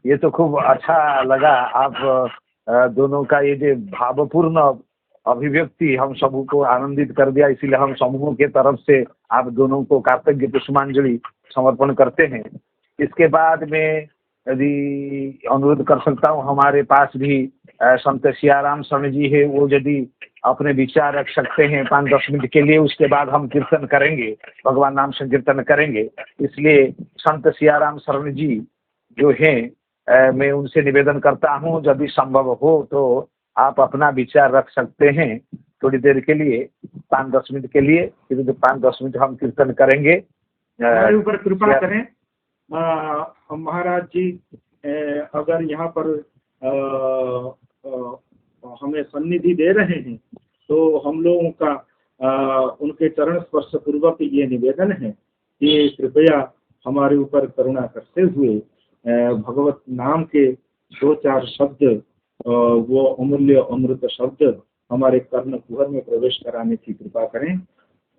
ये तो खूब अच्छा लगा। आप दोनों का ये जो भावपूर्ण अभिव्यक्ति हम सबों को आनंदित कर दिया, इसीलिए हम समूहों के तरफ से आप दोनों को कार्तज्ञ पुष्पांजलि समर्पण करते हैं। इसके बाद में यदि अनुरोध कर सकता हूँ, हमारे पास भी संत सियाराम शरण जी है, वो यदि अपने विचार रख सकते हैं 5-10 मिनट के लिए, उसके बाद हम कीर्तन करेंगे, भगवान नाम संकीर्तन करेंगे। इसलिए संत सियाराम शरण जी जो हैं, मैं उनसे निवेदन करता हूँ यदि संभव हो तो आप अपना विचार रख सकते हैं थोड़ी देर के लिए, 5-10 मिनट के लिए। फिर 5-10 मिनट हम कीर्तन करेंगे। हमारे ऊपर कृपा करें महाराज जी। अगर यहाँ पर हमें सन्निधि दे रहे हैं तो हम लोगों का उनके चरण स्पर्श पूर्वक ये निवेदन है कि कृपया हमारे ऊपर करुणा करते हुए भगवत नाम के 2-4 शब्द, वो अमूल्य अमृत शब्द हमारे कर्ण कुहर में प्रवेश कराने की कृपा करें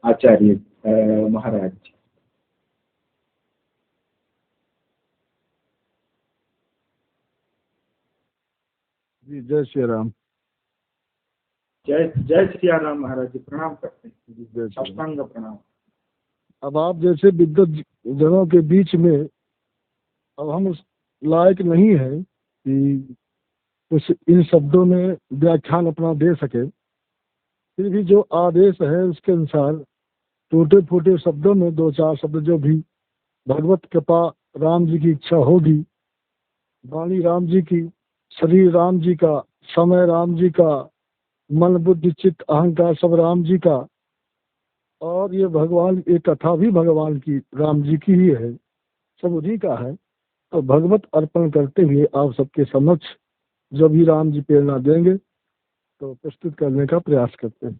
आचार्य महाराज जी। जी जय श्री राम। जय जय श्री राम महाराज जी, प्रणाम करते हैं, साष्टांग प्रणाम। अब आप जैसे विद्वत जनों के बीच में अब हम उस लायक नहीं है कि कुछ इन शब्दों में व्याख्यान अपना दे सके, फिर भी जो आदेश है उसके अनुसार टूटे फूटे शब्दों में 2-4 शब्द जो भी भगवत कृपा राम जी की इच्छा होगी, वाणी राम जी की, शरीर राम जी का, समय राम जी का, मन बुद्धि चित्त अहंकार सब राम जी का, और ये भगवान ये कथा भी भगवान की राम जी की ही है, सब उन्हीं का है। तो भगवत अर्पण करते हुए आप सबके समक्ष जो भी राम जी प्रेरणा देंगे तो प्रस्तुत करने का प्रयास करते हैं।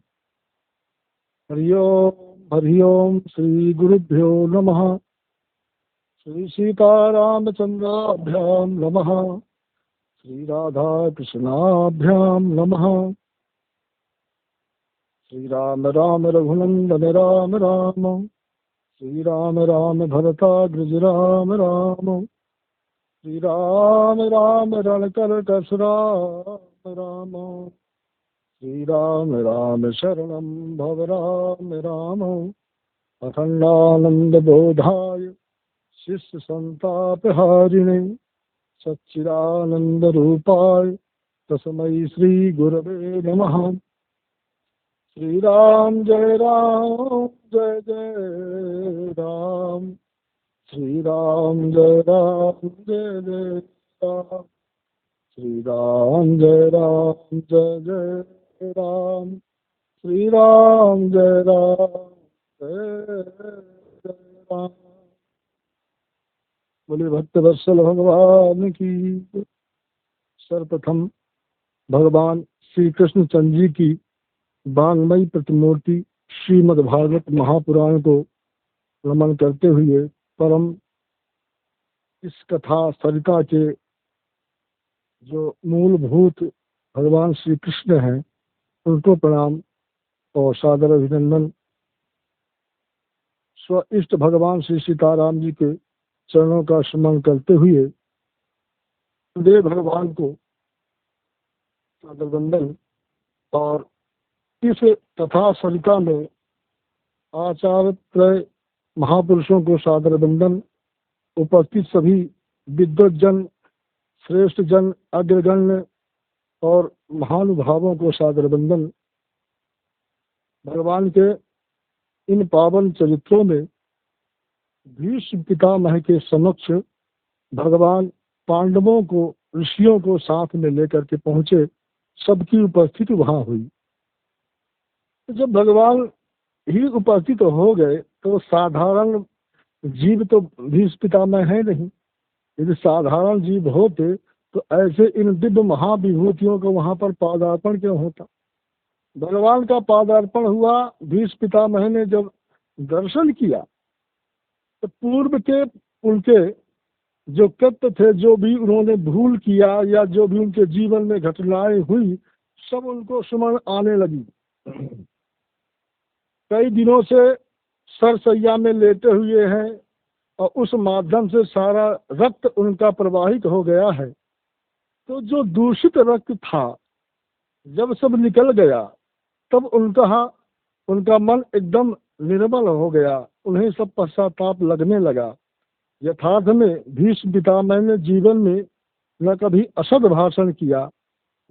हरिओम हरिओम। श्री गुरुभ्यो नमः। श्री सीतारामचंद्राभ्यां नमः। श्री राधा कृष्णाभ्यां नमः। श्री राम राम रघुनंदन राम राम। श्री राम राम भरताग्रज राम राम। श्री राम राम रणकरकस राम राम। श्री राम राम शरणं भव राम राम। अखंडानंद बोधाय शिष्य संतापहारिणे सच्चिदानंद रूपाय तस्मै श्री गुरवे नमः। श्री राम जय जय राम। श्री राम जय जय राम। श्री राम जय जय राम। श्री राम जय जय राम। बोले भक्त वत्सल भगवान की। सर्वप्रथम भगवान श्री कृष्ण चंद्र जी की वांगमयी प्रतिमूर्ति श्रीमद् भागवत महापुराण को नमन करते हुए परम इस कथा सरिता के जो मूलभूत भगवान श्री कृष्ण हैं उनको प्रणाम और सादर अभिनंदन। स्व इष्ट भगवान श्री सीताराम जी के चरणों का स्मरण करते हुए देव भगवान को सादर वंदन। और इस तथा सरिता में आचार्य त्रय महापुरुषों को सादर वंदन। उपस्थित सभी विद्वत जन, श्रेष्ठ जन, अग्रगण्य और महानुभावों को सादर वंदन। भगवान के इन पावन चरित्रों में भीष्म पितामह के समक्ष भगवान पांडवों को, ऋषियों को साथ में लेकर के पहुंचे। सबकी उपस्थिति वहां हुई। जब भगवान ही उपस्थित हो गए तो साधारण जीव तो भीष्म पितामह है नहीं। यदि साधारण जीव होते तो ऐसे इन दिव्य महाविभूतियों को वहां पर पादार्पण क्यों होता। भगवान का पादार्पण हुआ। भीष्म पितामह ने जब दर्शन किया तो पूर्व के उनके जो कृत्य थे, जो भी उन्होंने भूल किया या जो भी उनके जीवन में घटनाएं हुई, सब उनको स्मरण आने लगी। कई दिनों से सरसैया में लेटे हुए हैं और उस माध्यम से सारा रक्त उनका प्रवाहित हो गया है। तो जो दूषित रक्त था जब सब निकल गया तब उनका मन एकदम निर्मल हो गया। उन्हें सब पश्चाताप लगने लगा। यथार्थ में भीष्म पितामह ने जीवन में न कभी असद भाषण किया,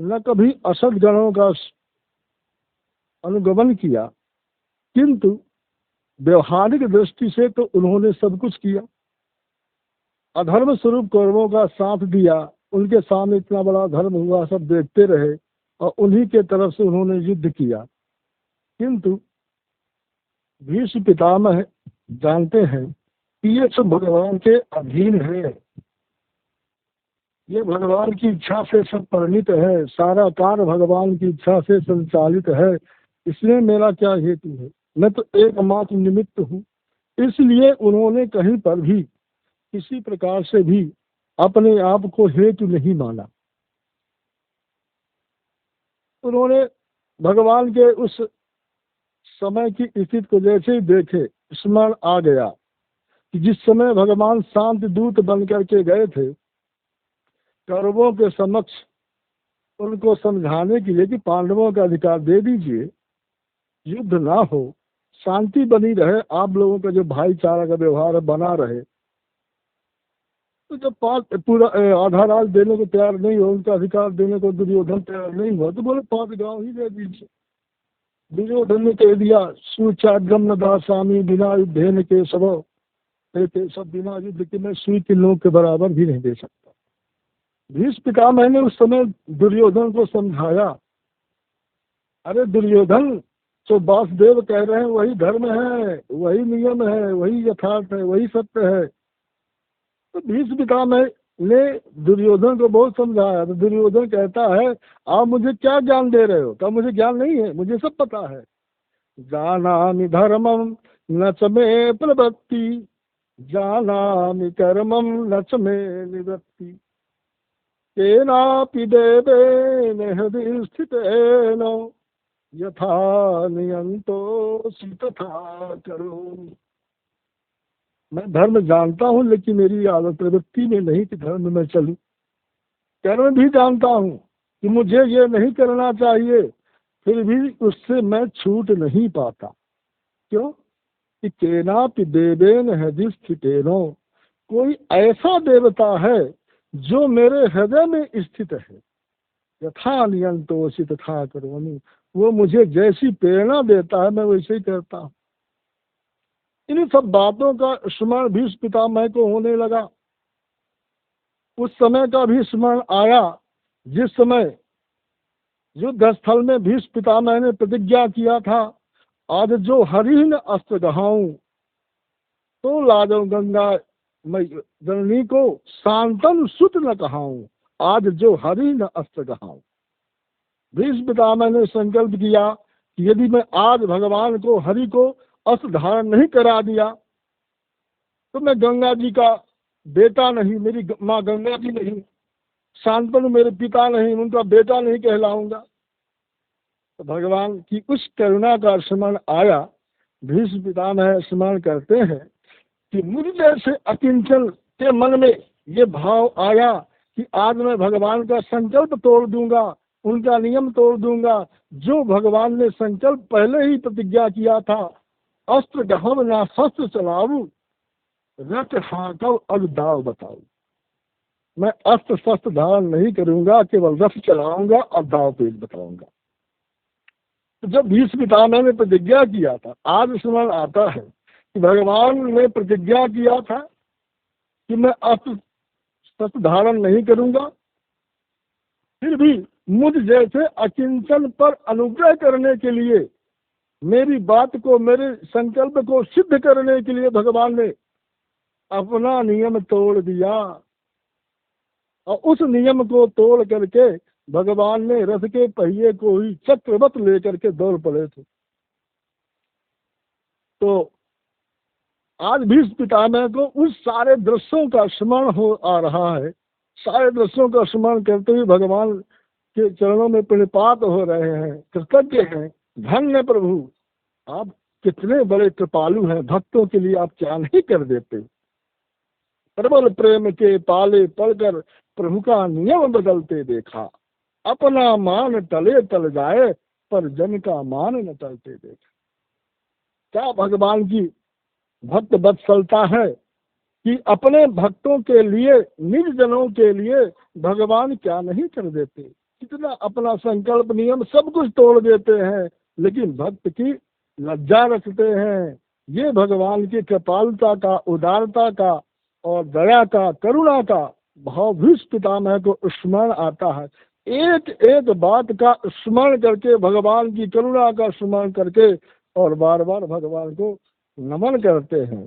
न कभी असद गणों का अनुगमन किया, किंतु व्यवहारिक दृष्टि से तो उन्होंने सब कुछ किया। अधर्म स्वरूप कौरवों का साथ दिया। उनके सामने इतना बड़ा धर्म हुआ, सब देखते रहे और उन्हीं के तरफ से उन्होंने युद्ध किया। किंतु भीष्म पितामह जानते हैं कि ये सब भगवान के अधीन है। ये भगवान की इच्छा से सब परिणित है। सारा कार्य भगवान की इच्छा से संचालित है। इसलिए मेरा क्या हेतु है, मैं तो एकमात्र निमित्त हूँ। इसलिए उन्होंने कहीं पर भी किसी प्रकार से भी अपने आप को हेतु नहीं माना। उन्होंने भगवान के उस समय की स्थिति को जैसे ही देखे, स्मरण आ गया कि जिस समय भगवान शांति दूत बन करके गए थे कौरवों के समक्ष उनको समझाने के लिए कि पांडवों का अधिकार दे दीजिए, युद्ध ना हो, शांति बनी रहे, आप लोगों का जो भाईचारा का व्यवहार बना रहे। तो जब पूरा आधा राज देने को तैयार नहीं हो, उनका अधिकार देने को दुर्योधन तैयार नहीं हुआ, तो बोले 5 गांव ही दे दीजिए। दुर्योधन ने कह दिया सुचाग्रम न दासामी बिना युद्धेन के सब बिना युद्ध के मैं सुई के लोग के बराबर भी नहीं दे सकता। भीष्म पितामह ने उस समय दुर्योधन को समझाया, अरे दुर्योधन, तो वासुदेव कह रहे हैं वही धर्म है, वही नियम है, वही यथार्थ है, वही सत्य है। तो भीष्म पितामह ने दुर्योधन को बहुत समझाया। तो दुर्योधन कहता है आप मुझे क्या ज्ञान दे रहे हो, तो मुझे ज्ञान नहीं है, मुझे सब पता है। जानामि धर्मम न च मे प्रवृत्ति जानामि कर्मं न च मे निवृत्ति केनापि देवेन हृदि स्थितेन यथा नियंतोऽसि तथा करोमि। मैं धर्म जानता हूँ, लेकिन मेरी आदत प्रवृत्ति में नहीं कि धर्म में चलूं। कर्म भी जानता हूँ कि मुझे ये नहीं करना चाहिए, फिर भी उससे मैं छूट नहीं पाता। क्यों? कि केनापि देवेन हृदि स्थितेनो, कोई ऐसा देवता है जो मेरे हृदय में स्थित है। यथा नियंतोऽसि तथा करोमि, वो मुझे जैसी प्रेरणा देता है मैं वैसे ही करता हूँ। इन सब बातों का स्मरण भीष्म पितामह को होने लगा। उस समय का भी स्मरण आया जिस समय युद्ध स्थल में भीष्म पितामह ने प्रतिज्ञा किया था, आज जो हरिन अस्त्र गहाऊं तो लाजो गंगा जननी को शांतन सुत न कहाऊं। आज जो हरिन अस्त्र गहाऊं, भीष्म पितामह ने संकल्प किया कि यदि मैं आज भगवान को, हरि को अस्त्र धारण नहीं करा दिया तो मैं गंगा जी का बेटा नहीं, मेरी माँ गंगा जी नहीं, शांतनु मेरे पिता नहीं, उनका बेटा नहीं कहलाऊंगा। तो भगवान की उस करुणा का स्मरण आया। भीष्म पितामह स्मरण करते हैं कि मुझ जैसे अकिंचन के मन में ये भाव आया कि आज मैं भगवान का संकल्प तोड़ दूंगा, उनका नियम तोड़ दूंगा। जो भगवान ने संकल्प पहले ही प्रतिज्ञा किया था, अस्त्र गहम ना शस्त्र चलाऊ, रट हाँकव अब दाव बताऊ। मैं अस्त्र शस्त्र धारण नहीं करूंगा, केवल रथ चलाऊंगा और दाव पेच बताऊंगा। तो जब भीष्म पितामह ने प्रतिज्ञा किया था, आज स्मरण आता है कि भगवान ने प्रतिज्ञा किया था कि मैं अस्त्र शस्त्र धारण नहीं करूंगा, फिर भी मुझ जैसे अकिंचन पर अनुग्रह करने के लिए, मेरी बात को, मेरे संकल्प को सिद्ध करने के लिए भगवान ने अपना नियम तोड़ दिया। और उस नियम को तोड़ करके भगवान ने रथ के पहिए को ही चक्रवत लेकर के दौड़ पड़े थे। तो आज भीष्म पितामह को उस सारे दृश्यों का स्मरण हो आ रहा है। सारे दृश्यों का स्मरण करते हुए भगवान के चरणों में प्रणिपात हो रहे हैं, कृतज्ञ हैं। धन्य प्रभु, आप कितने बड़े कृपालु हैं, भक्तों के लिए आप क्या नहीं कर देते। प्रबल प्रेम के पाले पड़कर प्रभु का नियम बदलते देखा, अपना मान टले टल जाए पर जन का मान न टलते देखा। क्या भगवान की भक्त वत्सलता है कि अपने भक्तों के लिए, निज जनों के लिए भगवान क्या नहीं कर देते। कितना अपना संकल्प नियम सब कुछ तोड़ देते हैं, लेकिन भक्त की लज्जा रखते हैं। ये भगवान की कृपालुता का, उदारता का और दया का, करुणा का भाव भीष्म पितामह को स्मरण आता है। एक एक बात का स्मरण करके, भगवान की करुणा का स्मरण करके और बार बार भगवान को नमन करते हैं।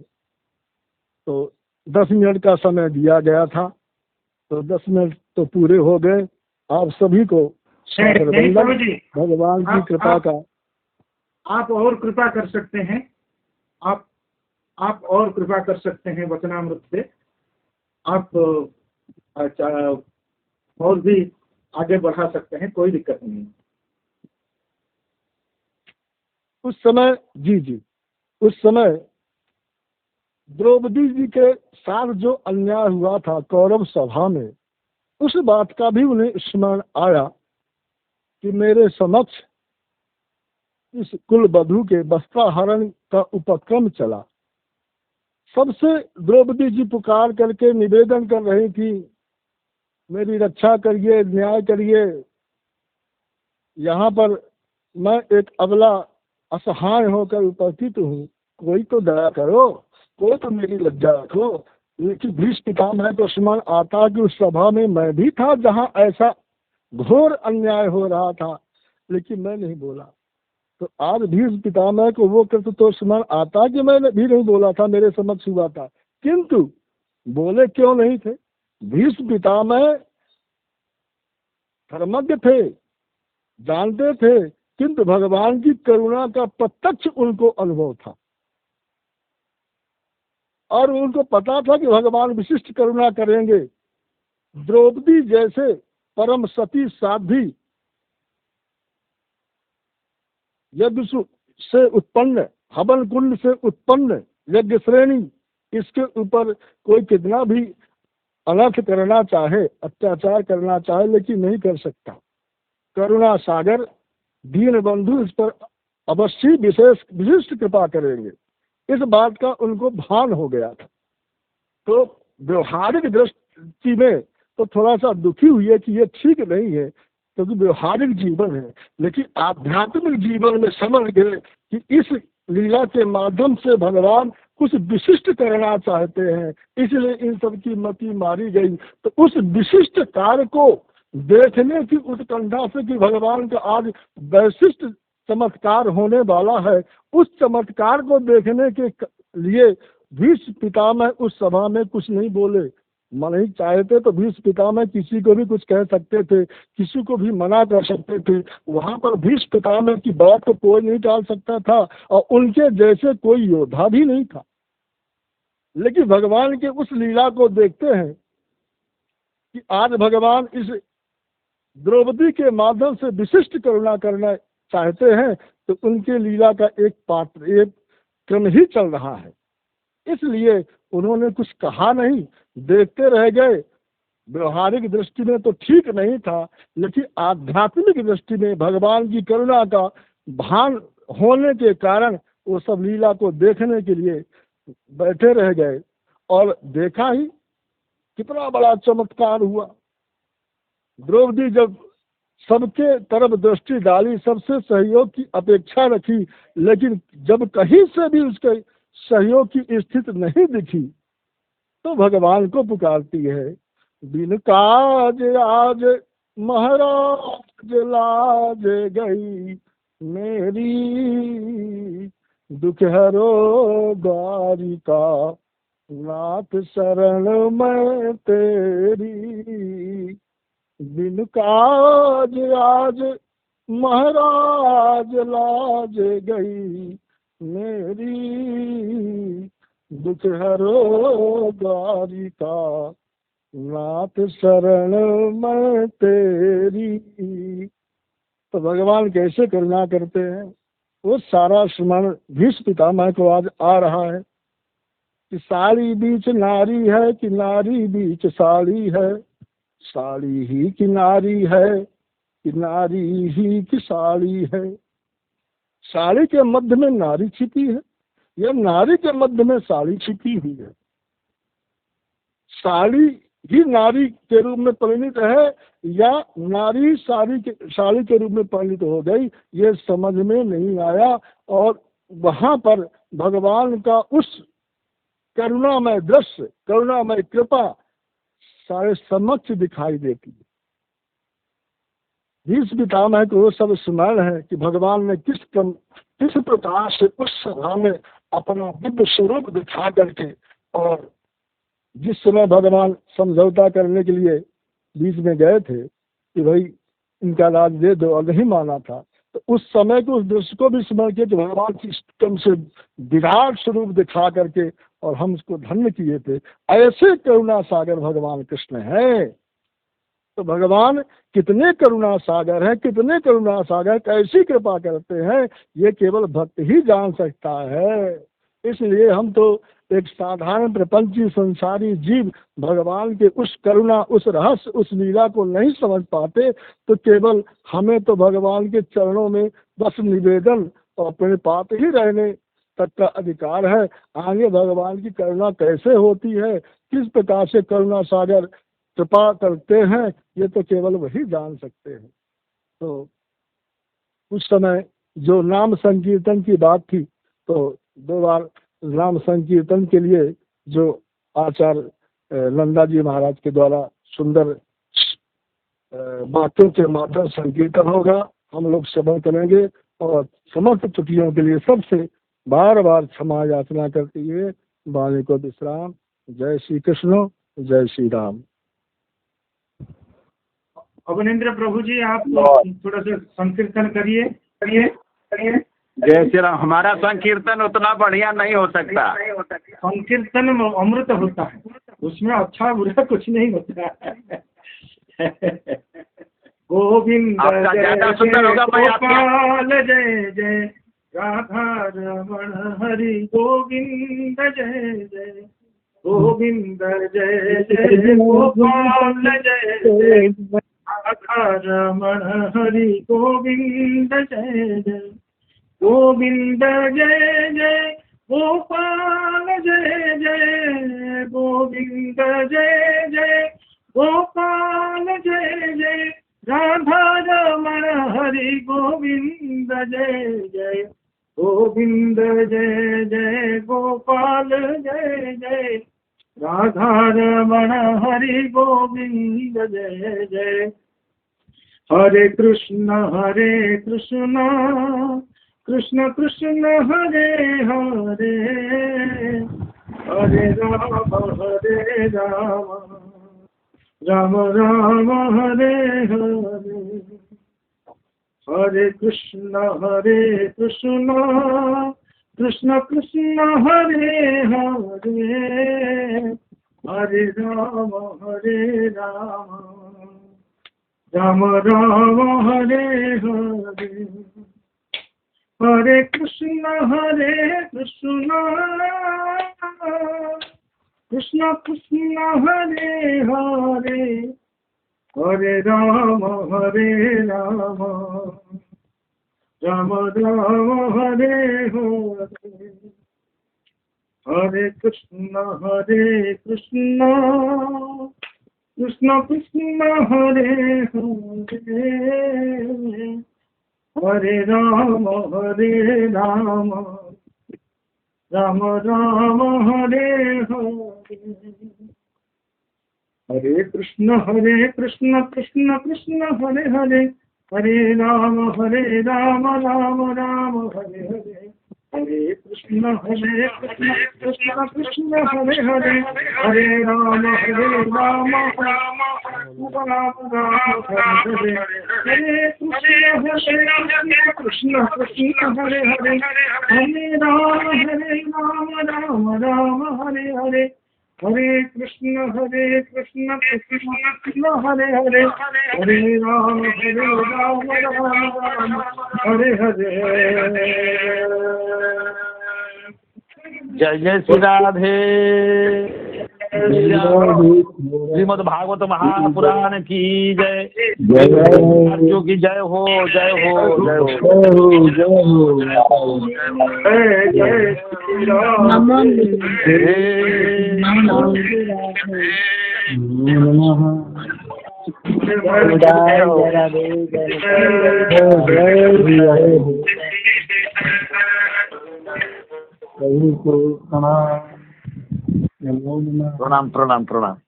तो 10 मिनट का समय दिया गया था, तो 10 मिनट तो पूरे हो गए। आप सभी को भगवान की कृपा का। आप और कृपा कर सकते हैं, आप और कृपा कर सकते हैं वचनामृत से। आप और भी आगे बढ़ा सकते हैं, कोई दिक्कत नहीं। उस समय जी उस समय द्रौपदी जी के साथ जो अन्याय हुआ था कौरव सभा में, उस बात का भी उन्हें स्मरण आया कि मेरे समक्ष इस कुलवधू के वस्त्राहरण का उपक्रम चला। सबसे द्रौपदी जी पुकार करके निवेदन कर रही थी, मेरी रक्षा करिए, न्याय करिए। यहाँ पर मैं एक अबला असहाय होकर उपस्थित हूँ, कोई तो दया करो, कोई तो मेरी लज्जा रखो। लेकिन भीष्म पितामह को स्मरण आता कि उस सभा में मैं भी था जहाँ ऐसा घोर अन्याय हो रहा था, लेकिन मैं नहीं बोला। तो आज भीष्म पितामह को वो कृत्य तो स्मरण आता कि मैंने भी नहीं बोला था, मेरे समक्ष हुआ था, किंतु बोले क्यों नहीं थे। भीष्म पितामह धर्मज्ञ थे, जानते थे, किंतु भगवान की करुणा का प्रत्यक्ष उनको अनुभव था। और उनको पता था कि भगवान विशिष्ट करुणा करेंगे। द्रौपदी जैसे परम सती साध्वी, यज्ञ से उत्पन्न, हवन कुंड से उत्पन्न यज्ञ श्रेणी, इसके ऊपर कोई कितना भी अनर्थ करना चाहे, अत्याचार करना चाहे, लेकिन नहीं कर सकता। करुणा सागर दीन बंधु इस पर अवश्य विशिष्ट कृपा करेंगे, इस बात का उनको भान हो गया था। तो व्यवहारिक दृष्टि में तो थोड़ा सा दुखी हुई है कि ये ठीक नहीं है, क्योंकि व्यवहारिक जीवन है, लेकिन आध्यात्मिक जीवन में समझ गए कि इस लीला के माध्यम से भगवान कुछ विशिष्ट करना चाहते हैं, इसलिए इन सब की मति मारी गई। तो उस विशिष्ट कार्य को देखने की उत्कंठा से कि भगवान का आज वैशिष्ट चमत्कार होने वाला है, उस चमत्कार को देखने के लिए भीष्म पितामह उस सभा में कुछ नहीं बोले। मन ही चाहते तो भीष्म पितामह किसी को भी कुछ कह सकते थे, किसी को भी मना कर सकते थे। वहां पर भीष्म पितामह की बात को कोई नहीं टाल सकता था, और उनके जैसे कोई योद्धा भी नहीं था। लेकिन भगवान के उस लीला को देखते हैं कि आज भगवान इस द्रौपदी के माध्यम से विशिष्ट करुणा करना चाहते हैं, तो उनके लीला का एक पात्र, एक क्रम ही चल रहा है। इसलिए उन्होंने कुछ कहा नहीं, देखते रह गए। व्यवहारिक दृष्टि में तो ठीक नहीं था, लेकिन आध्यात्मिक दृष्टि में भगवान की करुणा का भान होने के कारण वो सब लीला को देखने के लिए बैठे रह गए। और देखा ही कितना बड़ा चमत्कार हुआ। द्रौपदी जब सबके तरफ दृष्टि डाली, सबसे सहयोग की अपेक्षा रखी, लेकिन जब कहीं से भी उसके सहयोग की स्थिति नहीं दिखी, तो भगवान को पुकारती है, बिन काज आज महाराज लाज गई मेरी, दुख हरो द्वारिका नाथ शरण मैं तेरी। बिन काज आज महाराज लाज गई मेरी, दुख हरो द्वारिका नाथ शरण मैं तेरी। तो भगवान कैसे करुणा करते हैं, वो सारा स्मरण भीष्म पितामह को आज आ रहा है कि साड़ी बीच नारी है कि नारी बीच साड़ी है, साड़ी ही की नारी है कि नारी ही की साड़ी है। साड़ी के मध्य में नारी छिपी है या नारी के मध्य में साड़ी छिपी हुई है। साड़ी ही नारी के रूप में परिणित है या नारी साड़ी के रूप में परिणित हो गई, ये समझ में नहीं आया। और वहां पर भगवान का उस करुणामय दृश्य, करुणामय कृपा सारे समक्ष दिखाई देती है। भीष्म पितामह को वो सब स्मरण है कि भगवान ने किस प्रकार से उस सभा में अपना दिव्य स्वरूप दिखा करके, और जिस समय भगवान समझौता करने के लिए बीच में गए थे कि भाई इनका राज दे दो, और नहीं माना था, तो उस समय को, उस दृश्य को भी स्मरण किया कि भगवान किस क्रम से विराट स्वरूप दिखा करके और हम उसको धन्य किए थे। ऐसे करुणा सागर भगवान कृष्ण हैं। तो भगवान कितने करुणा सागर है, कितने करुणा सागर, कैसी कृपा करते हैं, ये केवल भक्त ही जान सकता है। इसलिए हम तो एक साधारण प्रपंची संसारी जीव भगवान के उस करुणा, उस रहस्य, उस लीला को नहीं समझ पाते। तो केवल हमें तो भगवान के चरणों में बस निवेदन और प्रणिपात ही रहने तक का अधिकार है। आगे भगवान की करुणा कैसे होती है, किस प्रकार से करुणा सागर कृपा करते हैं, ये तो केवल वही जान सकते हैं। तो उस समय जो नाम संकीर्तन की बात थी, तो 2 बार नाम संकीर्तन के लिए जो आचार्य नंदा जी महाराज के द्वारा सुंदर बातों के माध्यम संकीर्तन होगा, हम लोग श्रवण करेंगे। और समस्त त्रुटियों के लिए सबसे बार बार क्षमा याचना करती है। वाणी को विश्राम। जय श्री कृष्ण, जय श्री राम। अवनींद्र प्रभु जी, आप थोड़ा सा संकीर्तन करिए। जय श्री राम। हमारा संकीर्तन उतना बढ़िया नहीं हो सकता। संकीर्तन में अमृत होता है, उसमें अच्छा बुरा कुछ नहीं होता है। गोविंद आपका ज्यादा सुंदर होगा भाई। गोपाल जय जय राधा रमण हरि गोविंद जय जय गोविंद जय जय गोपाल जय जय राधा रमण हरि गोविंद जय जय गोविंद जय जय गोपाल जय जय गोविंद जय जय गोपाल जय जय राधा रमण हरि गोविंद जय जय गोविंद जय जय गोपाल जय जय राधा रमण हरि गोविंद जय जय। हरे कृष्ण कृष्ण कृष्ण हरे हरे हरे राम राम राम हरे हरे। हरे कृष्ण कृष्ण कृष्ण हरे हरे हरे राम राम राम हरे हरे। हरे कृष्ण कृष्ण कृष्ण हरे हरे हरे राम राम राम हरे हरे। हरे कृष्ण कृष्ण कृष्ण हरे हरे हरे राम राम राम हरे हरे। हरे कृष्ण कृष्ण कृष्ण हरे हरे हरे राम राम राम हरे हरे। हरे कृष्ण कृष्ण कृष्ण हरे हरे हरे राम राम राम हरे हरे। हरे कृष्ण कृष्ण हरे हरे हरे राम राम हरे हरे। हरे कृष्ण कृष्ण कृष्ण हरे हरे हरे राम राम हरे हरे। जय जय श्री राधे। श्रीमद् भागवत महापुराण की जय। जो की जय हो जय हो जय हो जय हो। जय श्री राम। प्रणाम प्रणाम प्रणाम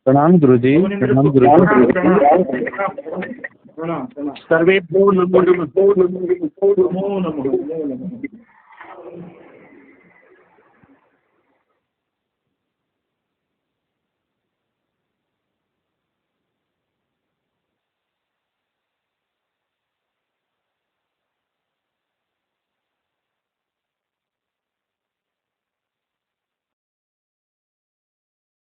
प्रणाम गुरुजी। प्रणाम गुरुजी। प्रणाम। सर्वेभ्यो नमो नमः। नमो नमः।